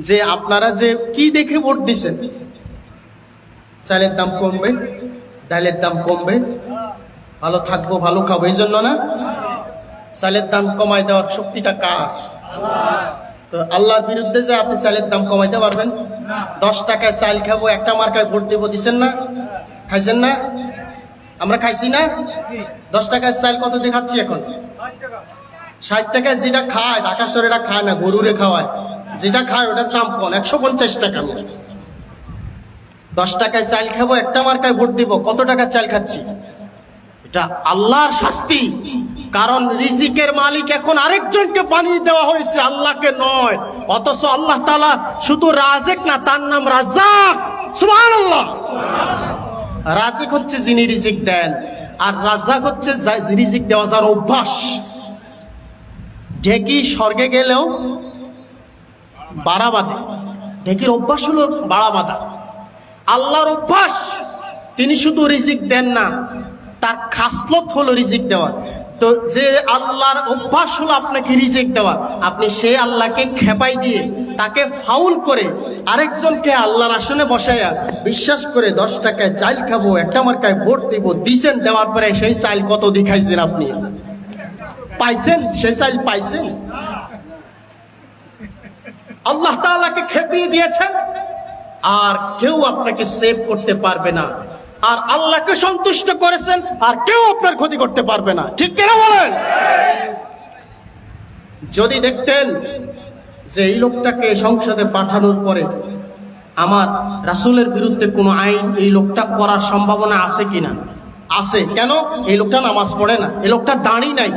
যে আপনারা যে কি দেখে ভোট দিচ্ছেন? চালের দাম কমবে, ডালের দাম কমবে, ভালো থাকবো, ভালো খাবো, এই জন্য না? চালের দাম কমাই দেওয়ার শক্তিটা কার? তো আল্লাহর বিরুদ্ধে যে আপনি চালের দাম কমাইতে পারবেন? 10 টাকায় চাল খাবো, একটা মার্কায় ভোট দেবো, দিচ্ছেন না? খাইছেন না? আমরা খাইছি না? 10 টাকায় চাল কত দিয়ে খাচ্ছি এখন? 60 টাকায় যেটা খায়, ঢাকা শহরেরা খায় না, গরুরে খাওয়ায়, যেটা খায় ওটার দাম কম, 150 টাকা। 10 টাকায় চাল খাবো, একটা মার্কায় ভোট দিব, কত টাকা চাল খাচ্ছি? এটা আল্লাহর শাস্তি। কারণ রিজিকের মালিক এখন আরেকজনকে বানিয়ে দেওয়া হয়েছে, আল্লাহকে নয়। অথচ আল্লাহ তাআলা শুধু রাজিক না, তার নাম রাজ্জাক। সুবহানাল্লাহ। রাজিক হচ্ছে যিনি রিজিক দেন, আর রাজ্জাক হচ্ছে রিজিক দেওয়া যার অভ্যাস। ঢেকি স্বর্গে গেলেও বাড়া বাঁধে, ঢেকির অভ্যাস হলো বাড়া বাঁধা। আল্লাহর অভ্যাস, তিনি শুধু রিজিক দেন না, তার খাসলত হলো রিজিক দেওয়া। তো যে আল্লাহর অভ্যাস হলো আপনাকে রিজিক দেওয়া, আপনি সেই আল্লাহকে খেপাই দিয়ে, তাকে ফাউল করে আরেকজনকে আল্লাহর আসনে বসাইয়া বিশ্বাস করে 10 টাকায় চাল খাবো, একটা মার্কায় ভোট দিব দিছেন, দেওয়ার পরে সেই চাল কত দেখাইছেন? আপনি পাইছেন? সেই চাল পাইছেন? আল্লাহ তাআলাকে খেপিয়ে দিয়েছেন, আর কেউ আপনাকে সেভ করতে পারবে না। আর আল্লাহকে সন্তুষ্ট করেছেন, আর কেউ আপনার ক্ষতি করতে পারবে না। ঠিক কিনা বলেন? যদি দেখতেন যে এই লোকটাকে সংসদে পাঠানোর পরে আমার রাসূলের বিরুদ্ধে কোনো আইন এই লোকটা করার সম্ভাবনা আছে কিনা? আছে। কেন? এই লোকটা নামাজ পড়ে না, এই লোকটা দাঁড়ি নাই,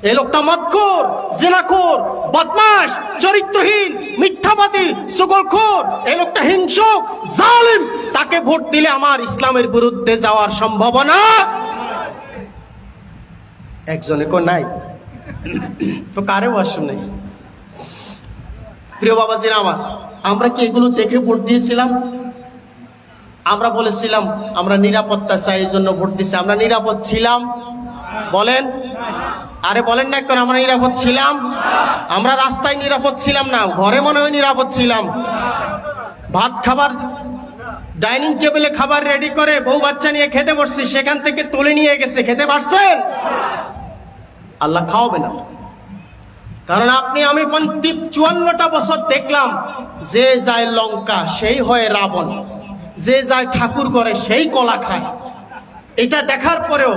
এই লোকটা মদখোর, জিনাখোর, বদমাশ, চরিত্রহীন, মিথ্যাবাদী, চুগলখোর, এই লোকটা হিংসুক, জালিম, তাকে ভোট দিলে আমার ইসলামের বিরুদ্ধে যাওয়ার সম্ভাবনা একজনে কো নাই, তো কারে ওয়াসু নেই। প্রিয় বাবাজিরা আমার, আমরা কি এগুলো দেখে ভোট দিয়েছিলাম? আমরা বলেছিলাম আমরা নিরাপত্তা চাই, এই জন্য ভোট দিচ্ছি। আমরা নিরাপদ ছিলাম? বলেন, আরে বলেন না এখন, আমরা নিরাপদ ছিলাম? আমরা রাস্তায় নিরাপদ ছিলাম না, ঘরে মনে হয় নিরাপদ ছিলাম। ভাত খাবার ডাইনিং টেবিলে খাবার রেডি করে বউ বাচ্চা নিয়ে খেতে বসছি, সেখান থেকে তুলে নিয়ে গেছে, খেতে পারছেন? আল্লাহ খাওয়াবে না। কারণ আপনি আমি 54টা বছর দেখলাম, যে যায় লঙ্কা সেই হয় রাবণ, যে যায় ঠাকুর করে সেই কলা খায়। এটা দেখার পরেও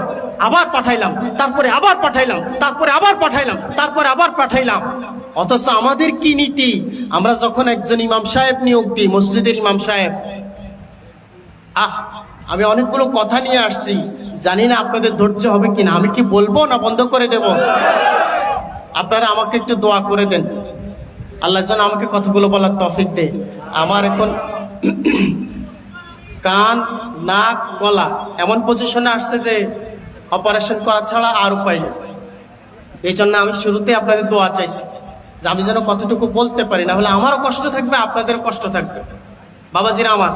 আবার পাঠাইলাম, তারপরে আবার পাঠাইলাম, তারপরে আবার পাঠাইলাম, তারপরে আবার পাঠাইলাম। অথচ আমাদের কি নীতি? আমরা যখন একজন ইমাম সাহেব নিয়োগ দিই, মসজিদের ইমাম সাহেব, আমি অনেকগুলো কথা নিয়ে আসছি, জানি না আপনাদের ধৈর্য হবে কিনা। আমি কি বলবো না বন্ধ করে দেব? আপনারা আমাকে একটু দোয়া করে দেন, আল্লাহ যেন আমাকে কথাগুলো বলার তৌফিক দেয়। আমার এখন কান, নাক, গলা এমন পজিশনে আসছে যে অপারেশন করা ছাড়া আর উপায় নেই। এই জন্য আমি শুরুতে আপনাদের দোয়া চাইছি যে আমি যেন কতটুকু বলতে পারি, না হলে আমারও কষ্ট থাকবে, আপনাদেরও কষ্ট থাকবে। বাবাজিরা আমার,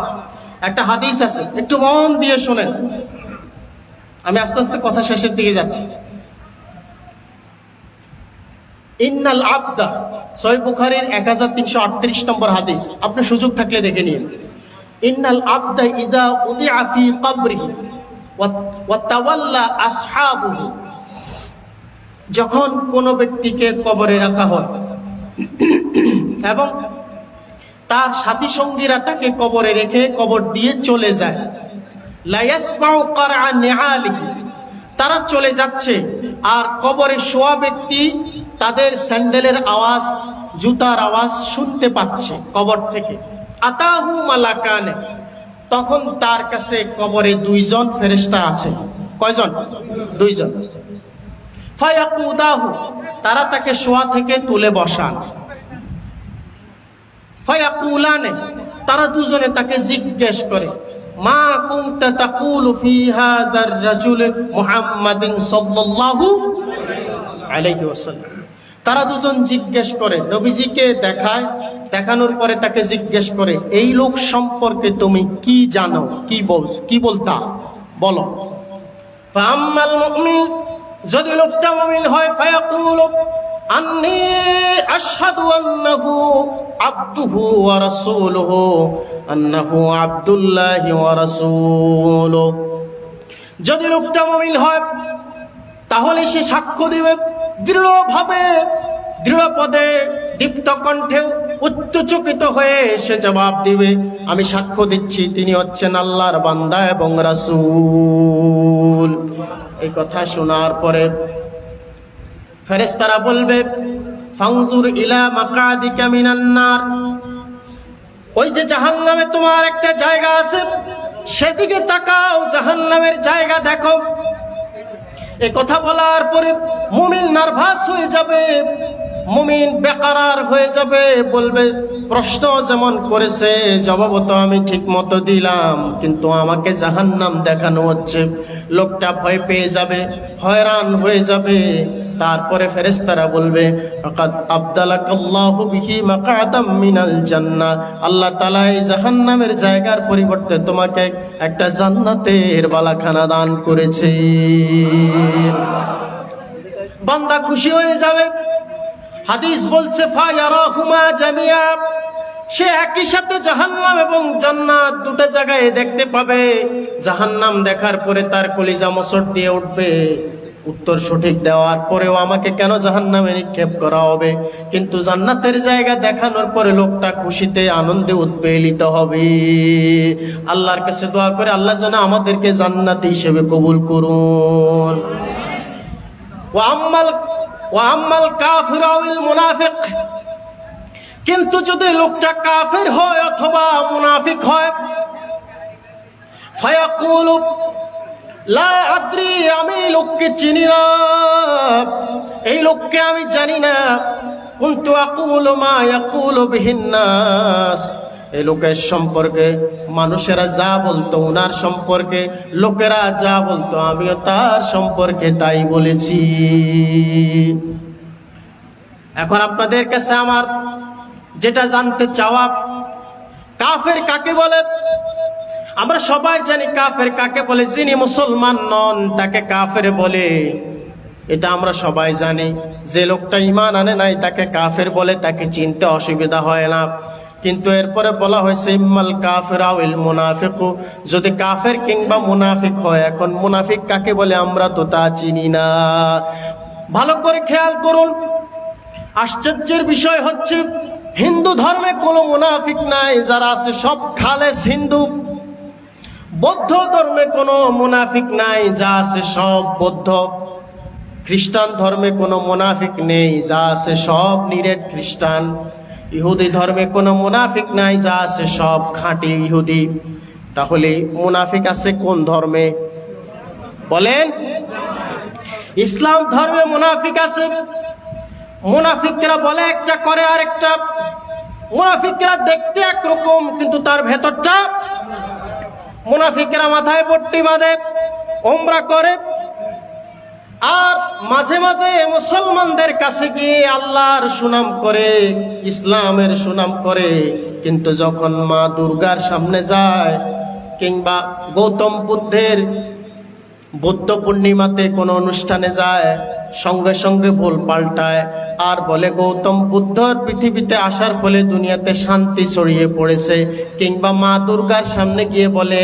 একটা হাদিস আছে, একটু মন দিয়ে শোনেন। আমি আস্তে আস্তে কথা শেষের দিকে যাচ্ছি। ইন্নাল আবদা, সহিহ বুখারীর 1338 নম্বর হাদিস, আপনি সুযোগ থাকলে দেখে নিন। ইন্নাল আবদা ইদা উদিআ ফি কবরিহি ওয়া তাওয়াল্লা আসহাবুহু, যখন কোনো ব্যক্তিকে কবরে রাখা হয় এবং তার সাথী সঙ্গীরা তাকে কবরে রেখে কবর দিয়ে চলে যায়, লা ইয়াসমাউ কারআ নিআলিহি, তারা চলে যাচ্ছে আর কবরে শোয়া ব্যক্তি তাদের স্যান্ডেলের আওয়াজ, জুতার আওয়াজ শুনতে পাচ্ছে কবর থেকে। আতাহু মালাকানে, তখন তার কাছে কবরে 2 জন ফেরেশতা আছে। কয়জন? 2 জন। ফায়াকুদাহু, তারা তাকে শোয়া থেকে তুলে বসান। ফায়াকুলানে, তারা দুজনে তাকে জিজ্ঞেস করে, মা কুনতা তাকুলু ফি হাদার রাজুল মুহাম্মাদিন সাল্লাল্লাহু আলাইহি ওয়াসাল্লাম। তারা দুজন জিজ্ঞেস করে, নবীজিকে দেখায়, দেখানোর পরে তাকে জিজ্ঞেস করে, এই লোক সম্পর্কে তুমি কি জানো, কি বলতা, বলো। ফাআম্মাল মুমিন, যদি লোকটা মুমিন হয়, ফায়াকুলু আন্নী আশহাদু আন্নাহু আবদুহু ওয়া রাসূলুহু, আন্নাহু আব্দুল্লাহি ওয়া রাসূলুহু। যদি লোকটা মুমিন হয় তাহলে সে সাক্ষ্য দিবে দৃঢ়ভাবে, দৃঢ় পদে, দীপ্ত কণ্ঠে, উচ্চকিত হয়ে সে জবাব দিবে, আমি সাক্ষ্য দিচ্ছি তিনি হচ্ছেন আল্লাহর বান্দা এবং রাসূল। এই কথা শোনার পরে ফেরেশতারা বলবে, ফানজুর ইলা মাকাদিকা মিনান নার, ওই যে জাহান্নামে তোমার একটা জায়গা আছে, সেদিকে তাকাও, জাহান্নামের জায়গা দেখো। এই কথা বলার পরে মুমিন নার্ভাস হয়ে যাবে, মুমিন বেকারার হয়ে যাবে, বলবে, প্রশ্ন যেমন করেছে জবাব তো আমি ঠিক মতো দিলাম, কিন্তু আমাকে জাহান্নাম দেখানো হচ্ছে। লোকটা ভয় পেয়ে যাবে, হয়রান হয়ে যাবে। তারপরে ফেরেশতারা বলবে, ফাকাদ আবদালাকাল্লাহু বিহি মাকাদাম মিনাল জান্নাহ, আল্লাহ তাআলা এই জাহান্নামের জায়গার পরিবর্তে তোমাকে একটা জান্নাতের বালাখানা দান করেছে। বান্দা খুশি হয়ে যাবে। হাদিস বলছে, ফায়ারাহুমা জামিয়া, সে একই সাথে জাহান্নাম এবং জান্নাত দুটো জায়গায় দেখতে পাবে। জাহান্নাম দেখার পরে তার কলিজা মোচড় দিয়ে উঠবে, উত্তর সঠিক দেওয়ার পরেও আমাকে কেন জাহান্নামে নিক্ষেপ করা হবে, কিন্তু জান্নাতের জায়গা দেখানোর পরে লোকটা খুশিতে আনন্দে উদ্বেলিত হবে। আল্লাহর কাছে দোয়া করে, আল্লাহ যেন আমাদেরকে জান্নাতি হিসেবে কবুল করুন। ওয়া আম্মাল কাফির আওয়াল মুনাফিক, কিন্তু যদি লোকটা কাফের হয় অথবা মুনাফিক হয়, ফায়াকুলু লা আদ্রি, আমি লোককে চিনি না, এই লোককে আমি জানি না, কুনতু আকুলু মা ইয়াকুলু বিহিন নাস, এই লোকের সম্পর্কে মানুষেরা যা বলতো ওনার সম্পর্কে লোকেরা যা বলতো আমিও তার সম্পর্কে তাই বলেছি। এখন আপনাদের কাছে আমার যেটা জানতে চাওয়া, কাফের কাকে বলে? আমরা সবাই জানি কাফের কাকে বলে। যিনি মুসলমান নন তাকে কাফের বলে, এটা আমরা সবাই জানি। যে লোকটা ঈমান আনে নাই তাকে কাফের বলে, তাকে চিনতে অসুবিধা হয় না। কিন্তু এরপরে বলা হয়েছে ইম্মাল কাফির আউল মুনাফিকু, যদি কাফের কিংবা মুনাফিক হয়। এখন মুনাফিক কাকে বলে আমরা তো তা চিনি না। ভালো করে খেয়াল করুন, আশ্চর্যের বিষয় হচ্ছে হিন্দু ধর্মে কোনো মুনাফিক নাই, যারা আছে সব খালেস হিন্দু। বৌদ্ধ ধর্মে কোনো মুনাফিক নাই, যা আছে সব বৌদ্ধ। খ্রিস্টান ধর্মে কোনো মুনাফিক নেই, যা আছে সব নিরেট খ্রিস্টান। ইহুদি ধর্মে কোনো মুনাফিক নাই, যা আছে সব খাঁটি ইহুদি। তাহলে মুনাফিক আছে কোন ধর্মে বলেন? ইসলাম ধর্মে মুনাফিক আছে। মুনাফিকরা বলে একটা করে আরেকটা। মুনাফিকরা দেখতে একরকম কিন্তু তার ভেতরটা। মুনাফিকরা মাথায় পট্টি বাঁধে, ওমরা করে, আর মাঝে মাঝে মুসলমানদের কাছে গিয়ে আল্লাহর সুনাম করে, ইসলামের সুনাম করে। কিন্তু যখন মা দুর্গার সামনে যায় কিংবা গৌতম বুদ্ধের বুদ্ধ পূর্ণিমাতে কোনো অনুষ্ঠানে যায়, সঙ্গে সঙ্গে ভুল পাল্টায় আর বলে গৌতম বুদ্ধর পৃথিবীতে আসার ফলে দুনিয়াতে শান্তি ছড়িয়ে পড়েছে। কিংবা মা দুর্গার সামনে গিয়ে বলে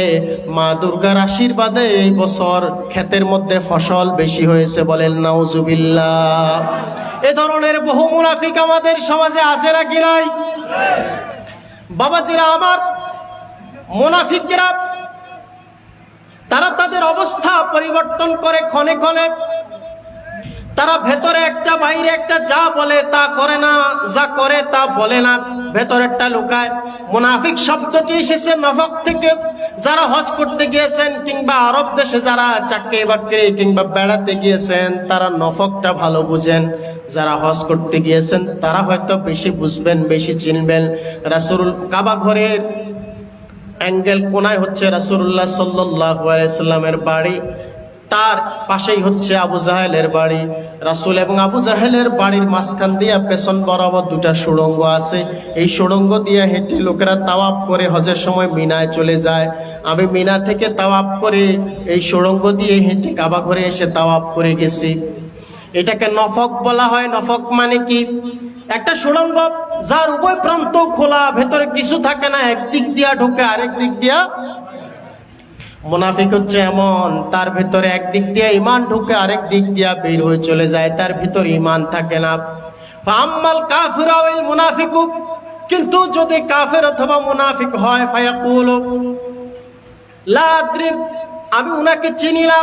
মা দুর্গার আশীর্বাদে এই বছর ক্ষেতের মধ্যে ফসল বেশি হয়েছে, বলেন নাউজুবিল্লাহ। এ ধরনের বহু মুনাফিক আমাদের সমাজে আছে নাকি নাই? বাবাজিরা আমার, মুনাফিকরা তারা তাদের অবস্থা পরিবর্তন করে ক্ষণে ক্ষণে। তারা ভেতরে একটা বাইরে একটা, যা বলে তা করে না, যা করে তা বলে না, ভেতরেরটা লুকায়। মুনাফিক শব্দটি এসেছে নফক থেকে। যারা হজ করতে গিয়েছেন কিংবা আরব দেশে যারা চাকরি বাকরি কিংবা বেড়াতে গিয়েছেন তারা নফকটা ভালো বুঝেন। যারা হজ করতে গিয়েছেন তারা হয়তো বেশি বুঝবেন, বেশি চিনবেন। রাসূল কাবা ঘরের অ্যাঙ্গেল কোনায় হচ্ছে রাসূলুল্লাহ সাল্লাল্লাহু আলাইহি সাল্লামের বাড়ি, তার পাশেই হচ্ছে আবু জাহেলের বাড়ি। রাসূল এবং আবু জাহেলের বাড়ির মাঝখান দিয়ে পেছন বরাবর দুটা সুড়ঙ্গ আছে। এই সুড়ঙ্গ দিয়ে হেঁটে লোকেরা তাওয়াফ করে হজের সময় মিনায় চলে যায়। আমি মিনা থেকে তাওয়াফ করে এই সুড়ঙ্গ দিয়ে হেঁটে কাবা ঘরে এসে তাওয়াফ করে গেছি। এটাকে নফক বলা হয়। নফক মানে কি? একটা সুড়ঙ্গ যার উভয় প্রান্ত খোলা, ভেতরে কিছু থাকে না, একদিক দিয়া ঢোকে আরেক দিক দিয়া। মুনাফিক হচ্ছে এমন, তার ভেতরে একদিক দিয়ে ঈমান ঢুকে আরেক দিক দিয়া বের হয়ে চলে যায়, তার ভিতরে ঈমান থাকে না। ফাআম্মাল কাফিরু ওয়াল মুনাফিকু, কিন্তু যদি কাফের অথবা মুনাফিক হয়, ফায়াকুলু লা আদ্রি, আমি উনাকে চিনি না।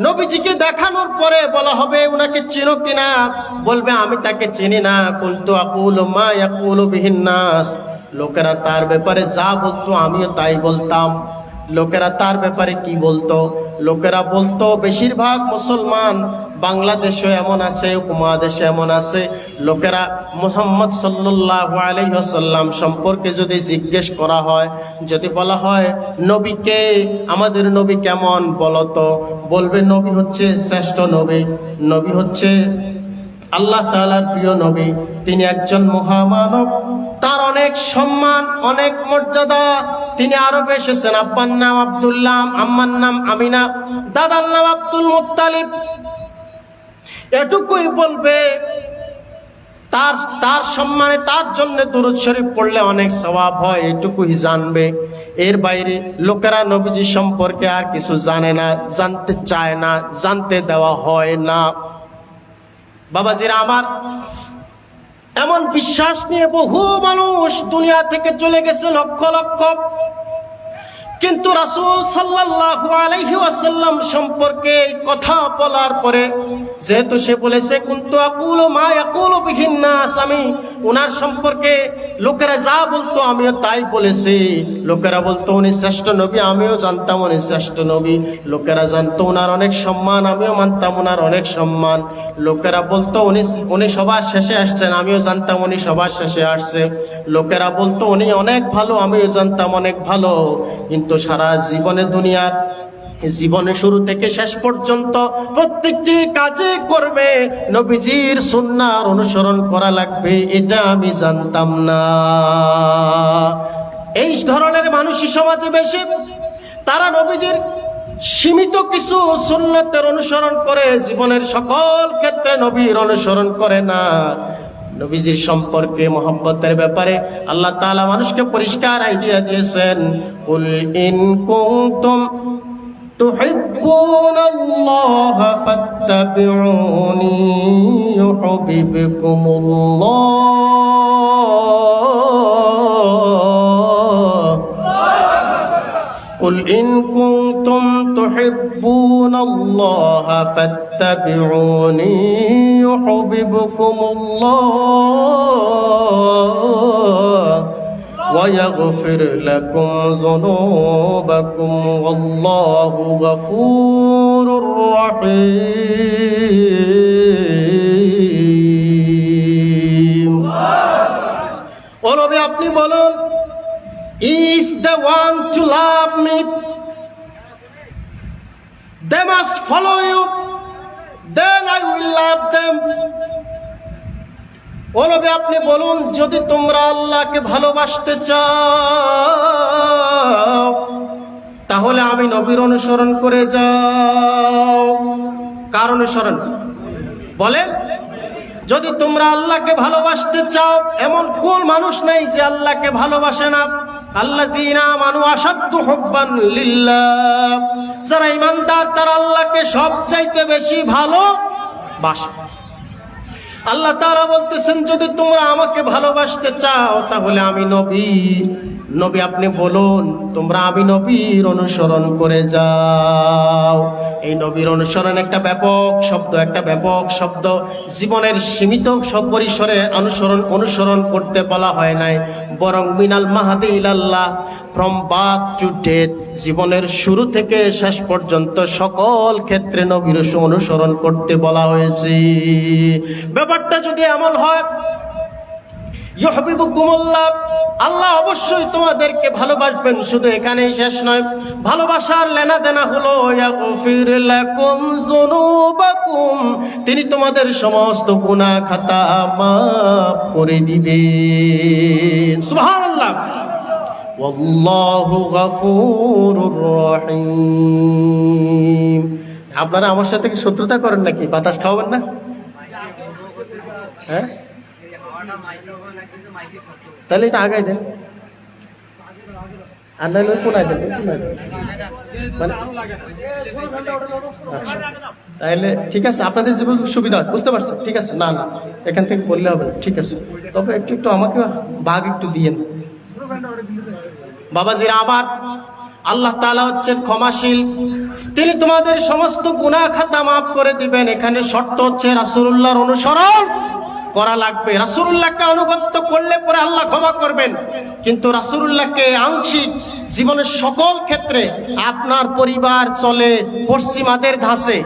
নবীজিকে দেখানোর পরে বলা হবে উনাকে চিনো কিনা? বলবে আমি তাকে চিনি না। কুনতু আকুলু মা ইয়াকুলু বিহিন নাস, লোকেরা তার ব্যাপারে যা বলতো আমিও তাই বলতাম। লোকেরা তার ব্যাপারে কি বলতো? লোকেরা বলতো, বেশিরভাগ মুসলমান বাংলাদেশে এমন আছে, উপমহাদেশে এমন আছে, লোকেরা মুহাম্মদ সাল্লাল্লাহু আলাইহি ওয়াসাল্লাম সম্পর্কে যদি জিজ্ঞেস করা হয়, যদি বলা হয় নবীকে, আমাদের নবী কেমন বলতো, বলবে নবী হচ্ছে শ্রেষ্ঠ নবী, নবী হচ্ছে আল্লাহ তাআলার প্রিয় নবী, তিনি একজন মহামানব, তার অনেক সম্মান, অনেক মর্যাদা। তিনি আরবে এসেছেন, আব্বার নাম আব্দুল্লাহ, আম্মার নাম আমিনা, দাদার নাম আব্দুল মুত্তালিব। এটুকুই বলবে। তার সম্মানে, তার জন্য দুরূদ শরীফ পড়লে অনেক সওয়াব হয়, এটুকুই জানবে। এর বাইরে লোকেরা নবীজি সম্পর্কে আর কিছু জানে না, জানতে চায় না, জানতে দেওয়া হয় না। বাবাজিরা আমার, এমন বিশ্বাস নিয়ে বহু মানুষ দুনিয়া থেকে চলে গেছে, লক্ষ লক্ষ। কিন্তু রাসূল সাল্লাল্লাহু আলাইহি ওয়াসাল্লাম সম্পর্কে এই কথা বলার পরে যেহেতু সে বলেছে কুনতু আকুলু মা ইয়াকুলু বিহিন নাস, আমি ওনার সম্পর্কে লোকেরা যা বলতো আমিও তাই বলেছি। লোকেরা বলতো উনি শ্রেষ্ঠ নবী, আমিও জানতাম উনি শ্রেষ্ঠ নবী। লোকেরা জানতো ওনার অনেক সম্মান, আমিও মানতাম ওনার অনেক সম্মান। লোকেরা বলতো উনি সবার শেষে আসছেন, আমিও জানতাম উনি সবার শেষে আসছে। লোকেরা বলতো উনি অনেক ভালো, আমিও জানতাম অনেক ভালো। কিন্তু সারা জীবনে দুনিয়ার জীবনে শুরু থেকে শেষ পর্যন্ত প্রত্যেকটি কাজে করবে নবীজির সুন্নাহর অনুসরণ করা লাগবে, এটা আমি জানতাম না। এই ধরনের মানুষই সমাজে বেশি। তারা নবীজির সীমিত কিছু সুন্নতের অনুসরণ করে, জীবনের সকল ক্ষেত্রে নবীর অনুসরণ করে না। নবীজির সম্পর্কে মহব্বতের ব্যাপারে আল্লাহ তাআলা মানুষকে পরিষ্কার আইডিয়া দিয়েছেন, কুল ইন কুনতুম তুহিব্বুনাল্লাহ ফাত্তাবিউনি ইউহিব্বুকুমুল্লাহ। কুল ইন কুনতুম তুহিব্বুনাল্লাহ ফাত্তাবিউনি ইউহিব্বুকুমুল্লাহ ويغفر لكم ذنوبكم والله غفور رحيم। ও নবী আপনি বলুন, if they want to love me they must follow you, then I will love them। ও নবী আপনি বলুন, যদি তোমরা আল্লাহকে ভালোবাসতে চাও তাহলে আমি নবীর অনুসরণ করে যাও। কার অনুসরণ বলেন? যদি তোমরা আল্লাহকে ভালোবাসতে চাও, এমন কোন মানুষ নেই যে আল্লাহকে ভালোবাসে না। আল্লাযীনা আমানু আশাদ্দু হুব্বান লিল্লাহ, যারা ঈমানদার তারা আল্লাহকে সবচাইতে বেশি ভালোবাসে। আল্লাহ তাআলা বলতেছেন, যদি তোমরা আমাকে ভালোবাসতে চাও তাহলে আমি নবী আপনি বলুন তোমরা আমি নবীর অনুসরণ করে যাও। এই নবীর অনুসরণ একটা ব্যাপক শব্দ, জীবনের সীমিত সব পরিসরে অনুসরণ করতে বলা হয় নাই, বরং মিনাল মাহাদি ইলাল্লাহ, ফ্রম বার্থ টু ডেথ, জীবনের শুরু থেকে শেষ পর্যন্ত সকল ক্ষেত্রে নবীর অনুসরণ করতে বলা হয়েছে। ব্যাপারটা যদি এমন হয়, ইউহিব্বুকুমুল্লাহ, আল্লাহ অবশ্যই তোমাদেরকে ভালোবাসবেন। শুধু এখানেই শেষ নয়, ভালোবাসার লেনা দেনা হলো ইয়াগফির লাকুম যুনুবাকুম, তিনি তোমাদের সমস্ত গুনাহ খাতা মাফ করে দিবেন। সুবহানাল্লাহ। ওয়াল্লাহু গফুরুর রহিম। আপনারা আমার সাথে কি শত্রুতা করেন নাকি? বাতাস খাওয়াবেন না? হ্যাঁ, তাহলে এটা আগাই দেন, আর নাহলে কোন দেন মানে আচ্ছা, তাহলে ঠিক আছে, আপনাদের যে সুবিধা হয় বুঝতে পারছেন, ঠিক আছে। না না, এখান থেকে বললে হবে না, ঠিক আছে। তবে একটু আমাকে ভাগ একটু দিয়েন বাবাজিরা আমার। আল্লাহ তাআলা হচ্ছেন ক্ষমাশীল, তিনি তোমাদের সমস্ত গুনাহ খাতা মাফ করে দিবেন। এখানে শর্ত হচ্ছে রাসূলুল্লাহর অনুসরণ করা লাগবে। রাসূলুল্লাহকে আনুগত্য করলে পরে আল্লাহ ক্ষমা করবেন, কিন্তু রাসূলুল্লাহকে আংশিক জীবনের সকল ক্ষেত্রে, আপনার পরিবার চলে পশ্চিমাদের ধাঁচে,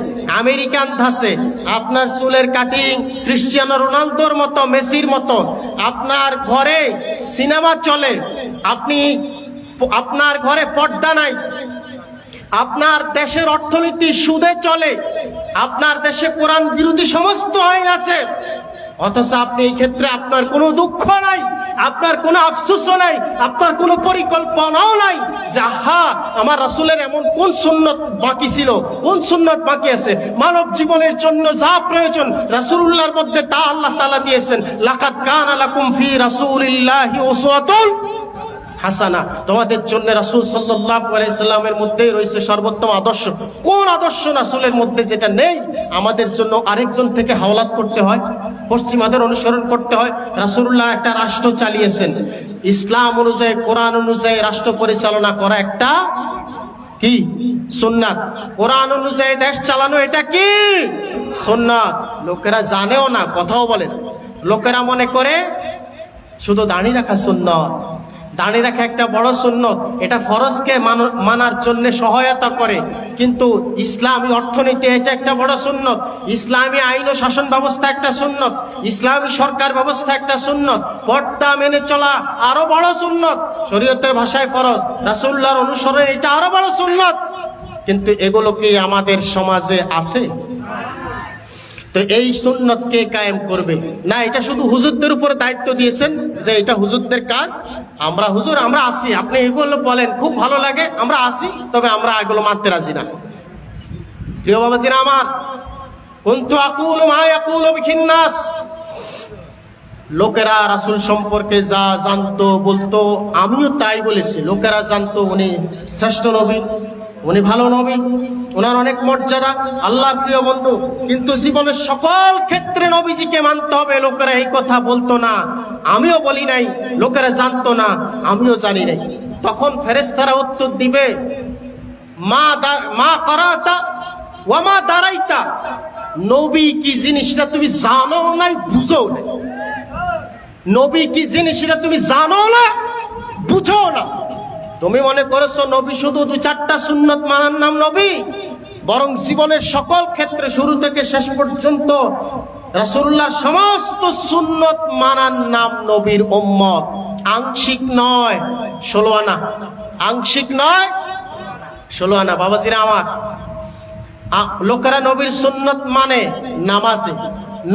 আমেরিকান ধাঁচে, আপনার চুলের কাটিং ক্রিশ্চিয়ানো রোনালদোর মতো, মেসির মতো, আপনার ঘরে সিনেমা চলে, আপনার ঘরে পর্দা নাই, আপনার দেশের অর্থনীতি সুদে চলে, আপনার দেশে কোরআন বিরোধী সমস্ত আইন আছে, অথচ আপনি এই ক্ষেত্রে আপনার কোনো দুঃখ নাই, আপনার কোনো আফসোসও নাই, আপনার কোনো পরিকল্পনাও নাই যে আহা আমার রাসূলের এমন কোন সুন্নত বাকি ছিল, কোন সুন্নত বাকি আছে। মানব জীবনের জন্য যা প্রয়োজন রাসূলুল্লাহর মধ্যে তা আল্লাহ তাআলা দিয়েছেন। লাকাদ কানা লাকুম ফি রাসূলিল্লাহি উসওয়াতুন হাসানা, তোমাদের জন্য রাসূল সাল্লাল্লাহু আলাইহি সাল্লামের মধ্যেই রয়েছে সর্বোত্তম আদর্শ। কোন আদর্শ রাসূলের মধ্যে যেটা নেই আমাদের জন্য আরেকজন থেকে হাওলাত করতে হয়, পশ্চিমাদের অনুসরণ করতে হয়? রাসূলুল্লাহ একটা রাষ্ট্র চালিয়েছেন, ইসলাম অনুযায়ী কোরআন অনুযায়ী রাষ্ট্র পরিচালনা করা একটা কি সুন্নাত। কোরআন অনুযায়ী দেশ চালানো এটা কি সুন্নাত। লোকেরা জানেও না, কথাও বলেন। লোকেরা মনে করে শুধু দাঁড়িয়ে রাখা সুন্নত, দাঁড়িয়ে রাখা একটা বড় সুন্নত, এটা ফরজকে মানার জন্য সহায়তা করে। কিন্তু ইসলামী অর্থনীতি এটা একটা বড় সুন্নত, ইসলামী আইন ও শাসন ব্যবস্থা একটা সুন্নত, ইসলামী সরকার ব্যবস্থা একটা সুন্নত, পর্দা মেনে চলা আরো বড় সুন্নত, শরীয়তের ভাষায় ফরজ, রাসূলুল্লাহর অনুসরণ এটা আরো বড় সুন্নত। কিন্তু এগুলো কি আমাদের সমাজে আছে? তো এই সুন্নত কে কায়েম করবে? না, এটা শুধু হুজুরদের উপরে দায়িত্ব দিয়েছেন যে এটা হুজুরদের কাজ। আমরা হুজুর আমরা আসি, আপনি এগুলো বলেন খুব ভালো লাগে, আমরা আসি, তবে আমরা এগুলো মানতে রাজি না। প্রিয় বাবাজিরা আমার, কুনতু আকুলু মা ইয়াকুলু বিহিন নাস, লোকেরা রাসূল সম্পর্কে যা জানতো বলতো আমিও তাই বলেছি। লোকেরা জানতো উনি শ্রেষ্ঠ নবী, উনি ভালো নবী, ওনার অনেক মর্যাদা, আল্লাহর প্রিয় বন্ধু। কিন্তু জীবনের সকল ক্ষেত্রে নবীজিকে মানতে হবে, লোকেরা এই কথা বলতো না, আমিও বলি নাই, লোকেরা জানতো না, আমিও জানি নাই। তখন ফেরেশতারা উত্তর দিবে, মা করাতা ওয়া মা দারাইতা, নবী কি জিনিসটা তুমি জানো নাই, বুঝো নাই। নবী কি জিনিসটা তুমি জানো না, বুঝো না। তুমি মনে করেছো নবী শুধু 2-4টা সুন্নত মানার নাম নবী? বরং জীবনের সকল ক্ষেত্রে শুরু থেকে শেষ পর্যন্ত রাসূলুল্লাহর সমস্ত সুন্নত মানার নাম নবীর উম্মত। আংশিক নয়, 16 আনা। আংশিক নয়, 16 আনা। বাবাজিরা আমার, লোকেরা নবীর সুন্নত মানে নামাজে,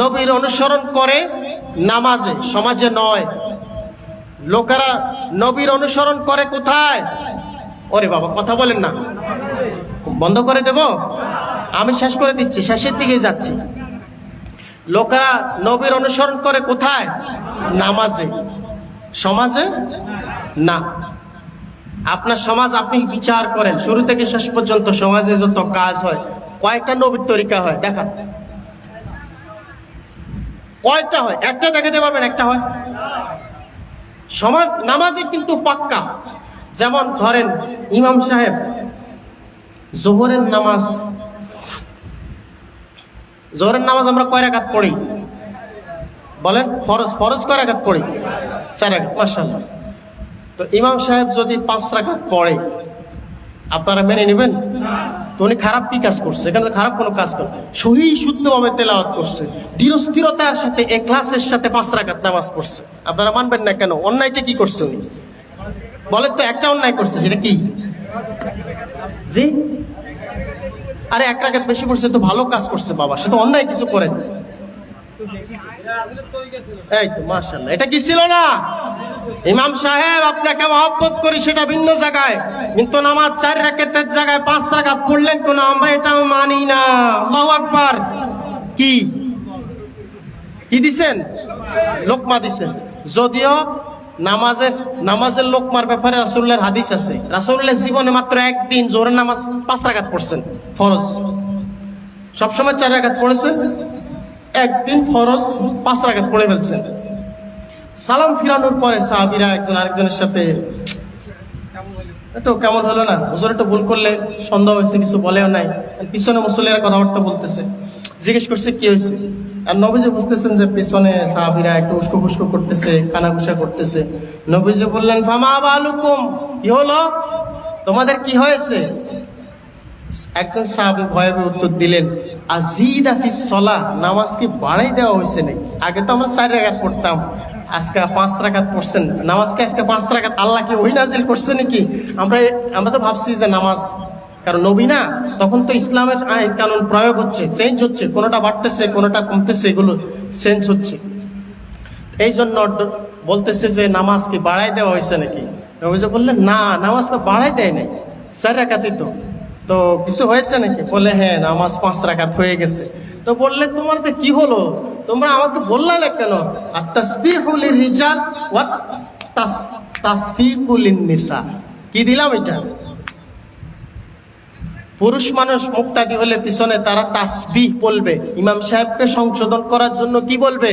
নবীর অনুসরণ করে নামাজে, সমাজে নয়। লোকেরা নবীর অনুসরণ করে কোথায়? ওরে বাবা, কথা বলেন না, বন্ধ করে দেব? আমি শেষ করে দিচ্ছি, শেষের দিকে যাচ্ছি। লোকেরা নবীর অনুসরণ করে কোথায়? নামাজে, সমাজে না। আপনার সমাজ আপনি বিচার করেন, শুরু থেকে শেষ পর্যন্ত সমাজে যত কাজ হয়, কয়েকটা নবীর তরিকা হয় দেখান? কয়টা হয়? একটা দেখাতে পারবেন? একটা হয়? সমাজ নামাজে কিন্তু পাক্কা। যেমন ধরেন ইমাম সাহেব জোহরের নামাজ, জোহরের নামাজ আমরা কয় রাকাত পড়ি বলেন? ফরজ, ফরজ কয় রাকাত পড়ি? 4 রাকাত, মাশাআল্লাহ। তো ইমাম সাহেব যদি 5 রাকাত পড়ে, আপনারা মেনে নেবেন? তো উনি খারাপ কি কাজ করছে? এখানে খারাপ কোনো কাজ করে, সহি শুদ্ধভাবে তেলাওয়াত করছে, দৃঢ়স্থিরতার সাথে, ইখলাসের সাথে 5 রাকাত নামাজ পড়ছে। আপনারা মানবেন না কেন? অন্যায়টা কি করছে উনি বলেন তো? একটা অন্যায় করছে, সেটা কি? জি, আরে 1 রাকাত বেশি পড়ছে তো ভালো কাজ করছে বাবা, সে তো অন্যায় কিছু করেন। এই তো মাশাআল্লাহ, এটা কি ছিল না? ইমাম সাহেব আপনাকে মহব্বত করি সেটা ভিন্ন জায়গায়, কিন্তু নামাজ 4 রাকাতের জায়গায় 5 রাকাত পড়লেন কেন? আমরা এটাও মানি না। আল্লাহু আকবার। কি কি দিছেন? লোকমা দিছেন। যদিও নামাজের লোকমার ব্যাপারে রাসূলুল্লাহর হাদিস আছে। রাসূলুল্লাহ জীবনে মাত্র একদিন জোহরের নামাজ 5 রাকাত পড়ছেন ফরজ, সবসময় 4 রাকাত পড়েছেন, একদিন ফরজ 5 রাকাত পড়ে ফেলছেন। সালাম ফিরানোর পরে সাহাবীরা একজন আরেকজনের সাথে, একটু কেমন হলো না হুজুর, একটু ভুল করলে সন্দেহ হয়েছে, কিছু বলেও নাই, পিছনে মুসল্লিরা কথাবার্তা বলতেছে, জিজ্ঞেস করছে কি হয়েছে। আর নবীজি বুঝতেছেন যে পিছনে সাহাবীরা একটু উস্কো খুস্কো করতেছে, কানাঘুষা করতেছে। নবীজি বললেন, ফামা বালুকুম, কি হলো তোমাদের, কি হয়েছে? একজন সাহাবী ভয়ে ভয়ে উত্তর দিলেন, আজিদা ফিস সালাহ, নামাজ কি বাড়াই দেওয়া হয়েছে নাকি? আগে তো আমরা 4 রাকাত পড়তাম, আজকে 5 রাকাত পড়ছেন। নামাজকে আজকে 5 রাকাত আল্লাহ কি ওই নাজিল করছে নাকি? আমরা তো ভাবছি যে নামাজ, কারণ নবী না, তখন তো ইসলামের আইন কানুন প্রয়োগ হচ্ছে, চেঞ্জ হচ্ছে, কোনোটা বাড়তেছে কোনোটা কমতেছে, এগুলো চেঞ্জ হচ্ছে। এই জন্য বলতেছে যে নামাজ কি বাড়াই দেওয়া হয়েছে নাকি? নবীজি বললেন, না, নামাজ তো বাড়াই দেয় নাই, 4 রাকাতই তো কিছু হয়েছে নাকি? বলে, হ্যাঁ, নামাজ 5 রাকাত হয়ে গেছে। তো বললে, তোমাদের কি হলো, তোমরা আমাকে বললা না কেন? আর তাসবিহু লিরিজাল ওয়া তাসফিকুল নিসা। কি দিলাম এটা? পুরুষ মানুষ মুক্তাদি হলে পিছনে তারা তাসবিহ বলবে, ইমাম সাহেবকে সংশোধন করার জন্য কি বলবে?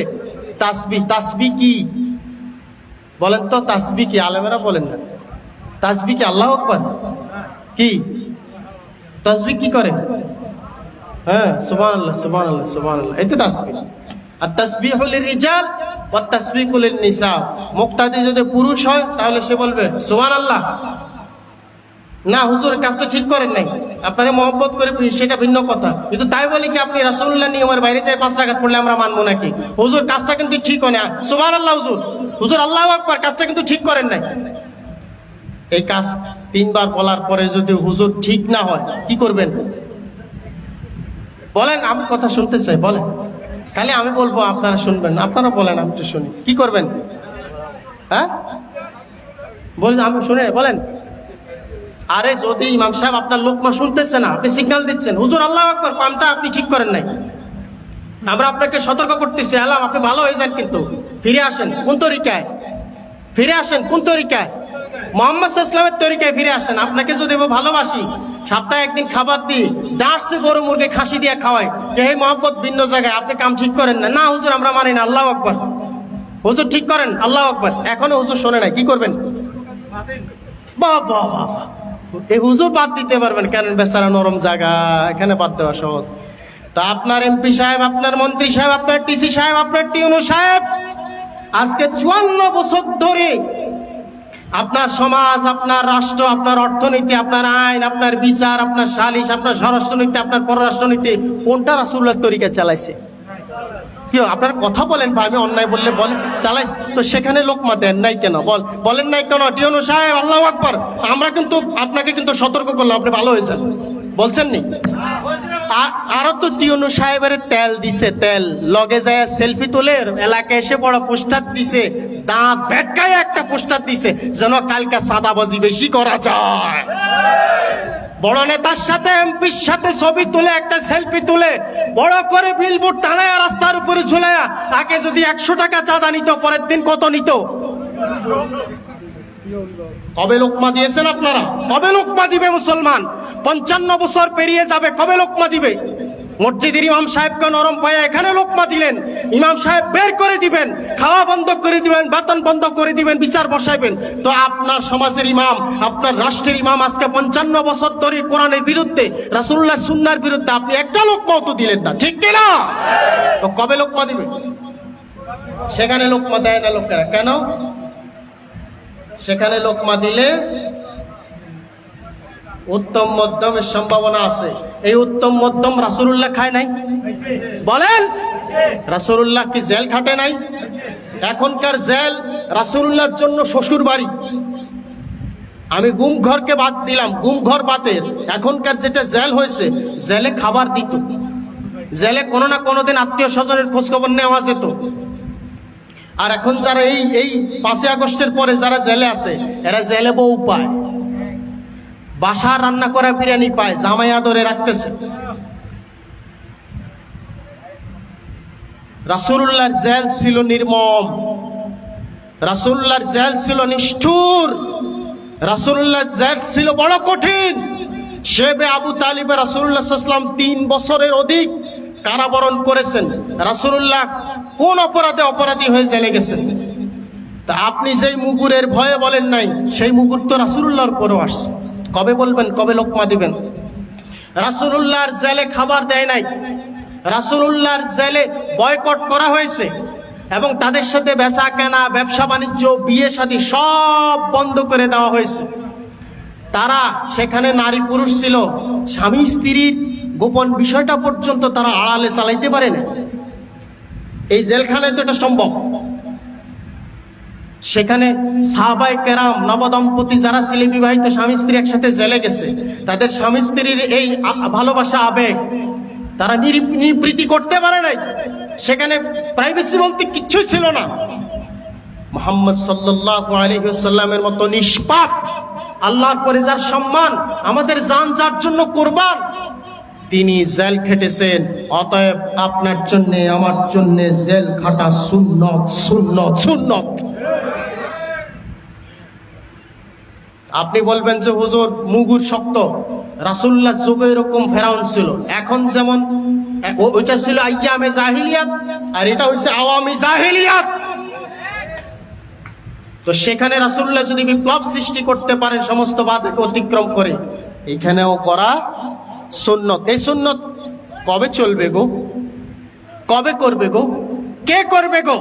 তাসবিহ। তাসবিহ কি বলেন তো? তাসবিহ কি? আলেমেরা বলেন না। তাসবিহ কি? আল্লাহু আকবার কি? তাসবিহ কি করে? হ্যাঁ, সুবহানাল্লাহ সুবহানাল্লাহ সুবহানাল্লাহ, এই তো তাসবিহ। আর তাসবিহু লিররিজাল ওয়া তাসবিহু লিন-নিসা। মুক্তাদি যদি পুরুষ হয় তাহলে সে বলবে সুবহানাল্লাহ। না হুজুর কাজটা ঠিক করেন নাই, আপনারা মহব্বত করে সেটা ভিন্ন কথা, কিন্তু তাই বলে কি আপনি রাসূলুল্লাহ নিয়মের বাইরে যাই 5 রাকাত পড়লে আমরা মানবো নাকি? হুজুর কাজটা কিন্তু ঠিক হয় না, সুবহানাল্লাহ হুজুর, হুজুর আল্লাহু আকবার, কাজটা কিন্তু ঠিক করেন নাই। এই কাজ 3 বার বলার পরে যদি হুজুর ঠিক না হয় কি করবেন বলেন? আমি কথা শুনতে চাই, বলেন। খালি আমি বলবো আপনারা শুনবেন, আপনারা বলেন, আমি তো শুনি। কি করবেন? হ্যাঁ বলেন, আমি শুনে বলেন। আরে যদি ইমাম সাহেব আপনার লোকমা শুনতেছে না, আপনি সিগন্যাল দিচ্ছেন হুজুর আল্লাহু আকবার, কামটা আপনি ঠিক করেন নাই, আমরা আপনাকে সতর্ক করতেছি, আলাম আপনি ভালো হয়ে যান, কিন্তু ফিরে আসেন কোন তরিকায়? ফিরে আসেন কোন তরিকায়? মুহাম্মদ সাল্লাল্লাহু আলাইহি ওয়াসাল্লামের তরিকায় ফিরে আসেন। আপনাকে যদি ভালোবাসি, সপ্তাহে একদিন খাবার দিই, ডার্সে গরু মুরগি খাসি দিয়ে খাওয়াই, এই মহব্বত ভিন্ন জায়গায়, আপনি কাম ঠিক করেন না। না হুজুর আমরা মানি না, আল্লাহু আকবার, হুজুর ঠিক করেন, আল্লাহু আকবার। এখনো হুজুর শোনে নাই, কি করবেন? বাহ বাহ বাহ, এই হুজুর বাদ দিতে পারবেন কেন? বেচারা নরম জায়গা, এখানে বাদ দেওয়া সহজ। তা আপনার এমপি সাহেব, আপনার মন্ত্রী সাহেব, আপনার টিসি সাহেব, আপনার টিউনো সাহেব আজকে 54 বছর ধরে আপনার সমাজ, আপনার রাষ্ট্র, আপনার অর্থনীতি, আপনার আইন, আপনার বিচার, আপনার সালিশ, আপনার স্বরাষ্ট্রনীতি, আপনার পররাষ্ট্রনীতি কোনটা রাসূলুল্লাহর তরিকা চালাইছে? কি আপনার কথা বলেন ভাই, আমি অন্যায় বললে বলেন চালাইছে, তো সেখানে লোকমা দেন নাই কেন? বলেন নাই কেন? টিউনো সাহেব আল্লাহু আকবার, আমরা কিন্তু আপনাকে কিন্তু সতর্ক করলাম, আপনি ভালো হয়েছেন, বলছেন নি? আরো তো টিউনো সাহেবের তেল দিছে, তেল লগে যায় সেলফি তোলে, এলাকায় এসে বড় পোস্টার দিছে, দাঁত বেটকায় একটা পোস্টার দিছে, যেন কালকে সাদাবাজি বেশি করা যায়। বড় নেতার সাথে, এমপির সাথে ছবি তুলে, একটা সেলফি তুলে বড় করে বিলবোর্ড টানায় রাস্তার উপরে ঝুলায়া, আগে যদি 100 টাকা চাঁদা নিত, পরের দিন কত নিত? কবে লোকমা দিয়েছেন আপনারা? কবে লোকমা দিবে মুসলমান? 55 বছর পেরিয়ে যাবে, কবে লোকমা দিবে? মসজিদের ইমাম সাহেবকে নরম পায়ে এখানে লোকমা দিলেন, ইমাম সাহেব বের করে দিবেন, খাওয়া বন্ধ করে দিবেন, বেতন বন্ধ করে দিবেন, বিচার বসাইবেন। তো আপনার সমাজের ইমাম, আপনার রাষ্ট্রের ইমাম আজকে 55 বছর ধরে কোরআনের বিরুদ্ধে, রাসূলুল্লাহ সুন্নাহর বিরুদ্ধে, আপনি একটা লোকমাও তো দিলেন না, ঠিক কি না? তো কবে লোকমা দিবে? সেখানে লোকমা দেয় না লোকেরা, কেন? সেখানে লোকমা দিলে উত্তম মধ্যমের সম্ভাবনা আছে। এই উত্তম মধ্যম রাসূলুল্লাহ খায় নাই? বলেন, রাসূলুল্লাহ কি জেল খাটে নাই? এখনকার জেল রাসূলুল্লাহর জন্য শ্বশুর বাড়ি। আমি গুম ঘরকে বাদ দিলাম, গুম ঘর বাতের, এখনকার যেটা জেল হয়েছে, জেলে খাবার দিত, জেলে কোনো না কোনোদিন আত্মীয় স্বজনের খোঁজ খবর নেওয়া যেত। আর এখন যারা এই 5 আগস্টের পরে যারা জেলে আছে, এরা জেলে বউ পায়, বাসা রান্না করা বিরিয়ানি পায়, জামাই আদরে রাখতেছে। রাসূলুল্লাহর জেল ছিল নির্মম, রাসূলুল্লাহর জেল ছিল নিষ্ঠুর, রাসূলুল্লাহর জেল ছিল বড় কঠিন। শেবে আবু তালিব রাসূলুল্লাহ সাল্লাল্লাহু আলাইহি ওয়াসাল্লাম 3 বছরের অধিক কারাবরণ করেছেন। রাসূলুল্লাহ কোন অপরাধে অপরাধী হয়ে জেলে গেছেন? তা আপনি যেই মুগুরের ভয়ে বলেন নাই, সেই মুগুর তো রাসূলুল্লাহর উপরও আসছে। কবে বলবেন? কবে লোকমা দিবেন? রাসূলুল্লাহর জেলে খাবার দেয় নাই, রাসূলুল্লাহর জেলে বয়কট করা হয়েছে, এবং তাদের সাথে বেচা কেনা, ব্যবসা বাণিজ্য, বিয়ে শাদী সব বন্ধ করে দেওয়া হয়েছে। তারা সেখানে নারী পুরুষ ছিল, স্বামী স্ত্রীর গোপন বিষয়টা পর্যন্ত তারা আড়ালে চালাইতে পারে না। এই জেলখানায় তো এটা সম্ভব। সেখানে সাহাবায়ে কেরাম, নবদম্পতি যারা ছিল, বিবাহিত স্বামী স্ত্রী একসাথে জেলে গেছে, তাদের স্বামী স্ত্রীর এই ভালোবাসা, আবেগ তারা নিবৃত্তি করতে পারে নাই। সেখানে প্রাইভেসি বলতে কিচ্ছুই ছিল না। মুহাম্মদ সাল্লাল্লাহু আলাইহি ওয়াসাল্লামের মতো নিষ্পাপ, আল্লাহর পরে যার সম্মান, আমাদের জান যার জন্য কুরবান, তিনি জেল খেটেছেন। অতএব আপনার জন্য, আমার জন্য জেল খাটা সুন্নত, সুন্নত, সুন্নত। আপনি বলবেন যে হুজুর মুগুর শক্ত, রাসূলুল্লাহ যুগে এরকম ফেরাউন ছিল। এখন যেমন ওইটা ছিল আইয়ামে জাহিলিয়াত, আর এটা হচ্ছে আওয়ামী জাহিলিয়াত। তো সেখানে রাসূলুল্লাহ যদি বিপ্লব সৃষ্টি করতে পারেন সমস্ত বাধাকে অতিক্রম করে, এখানেও করা সুন্নত। এই সুন্নত কবে চলবে গো? কবে করবে গো? কে করবে গো?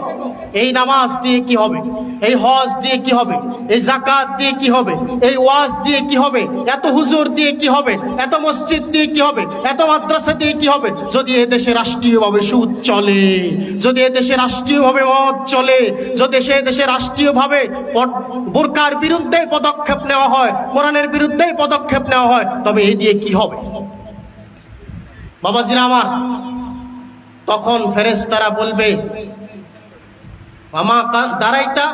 এই নামাজ দিয়ে কি হবে? এই হজ দিয়ে কি হবে? এই যাকাত দিয়ে কি হবে? এই ওয়াজ দিয়ে কি হবে? এত হুজুর দিয়ে কি হবে? এত মসজিদ দিয়ে কি হবে? এত মাদ্রাসা দিয়ে কি হবে? যদি এ দেশে রাষ্ট্রীয়ভাবে সুদ চলে, যদি এ দেশে রাষ্ট্রীয়ভাবে মদ চলে, যদি সে দেশে রাষ্ট্রীয়ভাবে বোরকার বিরুদ্ধে পদক্ষেপ নেওয়া হয়, কোরআনের বিরুদ্ধে পদক্ষেপ নেওয়া হয়, তবে এই দিয়ে কি হবে? বাবাজিরা আমার, তখন ফেরেশতারা বলবে ওয়ামা দারাইতা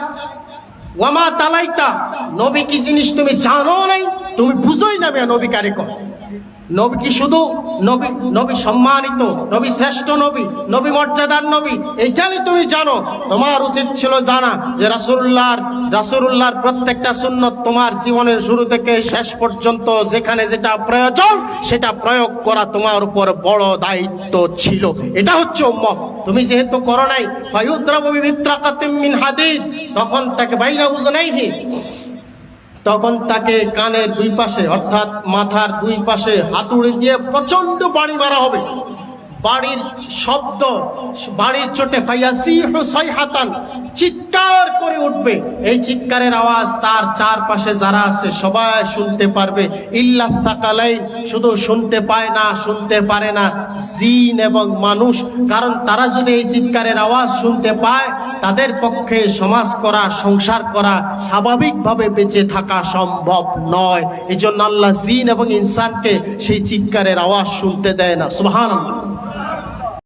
ওয়ামা তালাইতা, নবী কি জিনিস তুমি জানো নাই, তুমি বুঝোই না। নবী কারে কয়? নবী কি শুধু নবী? নবী সম্মানিত, নবী শ্রেষ্ঠ নবী, নবী মর্যাদার নবী, এইটাই তুমি জানো। তোমার উচিত ছিল জানা যে রাসূলুল্লাহর প্রত্যেকটা সুন্নত তোমার জীবনের শুরু থেকে শেষ পর্যন্ত যেখানে যেটা প্রয়োজন সেটা প্রয়োগ করা তোমার উপর বড় দায়িত্ব ছিল। এটা হচ্ছে উম্মত। তুমি যেহেতু করো নাই, ফায়ুদ্রাবু বিমিত্রাকাতিম মিন হাদিদ, তখন তাকে বাইনা উযুনাইহি, তখন তাকে কানের দুই পাশে অর্থাৎ মাথার দুই পাশে হাতুড়ি দিয়ে প্রচন্ড বাড়ি মারা হবে। বাড়ির শব্দ, বাড়ির চোটে ফায়াসিহু সাইহাতান, চিৎকার করে উঠবে। এই চিৎকারের আওয়াজ তার চারপাশে যারা আছে সবাই শুনতে পারবে। ইল্লা সাকালাইন, শুধু শুনতে পায় না, শুনতে পারে না জিন এবং মানুষ। কারণ তারা যদি এই চিৎকারের আওয়াজ শুনতে পায়, তাদের পক্ষে সমাজ করা, সংসার করা, স্বাভাবিকভাবে বেঁচে থাকা সম্ভব নয়। এই জন্য আল্লাহ জিন এবং ইনসানকে সেই চিৎকারের আওয়াজ শুনতে দেয় না। সুবহানাল্লাহ।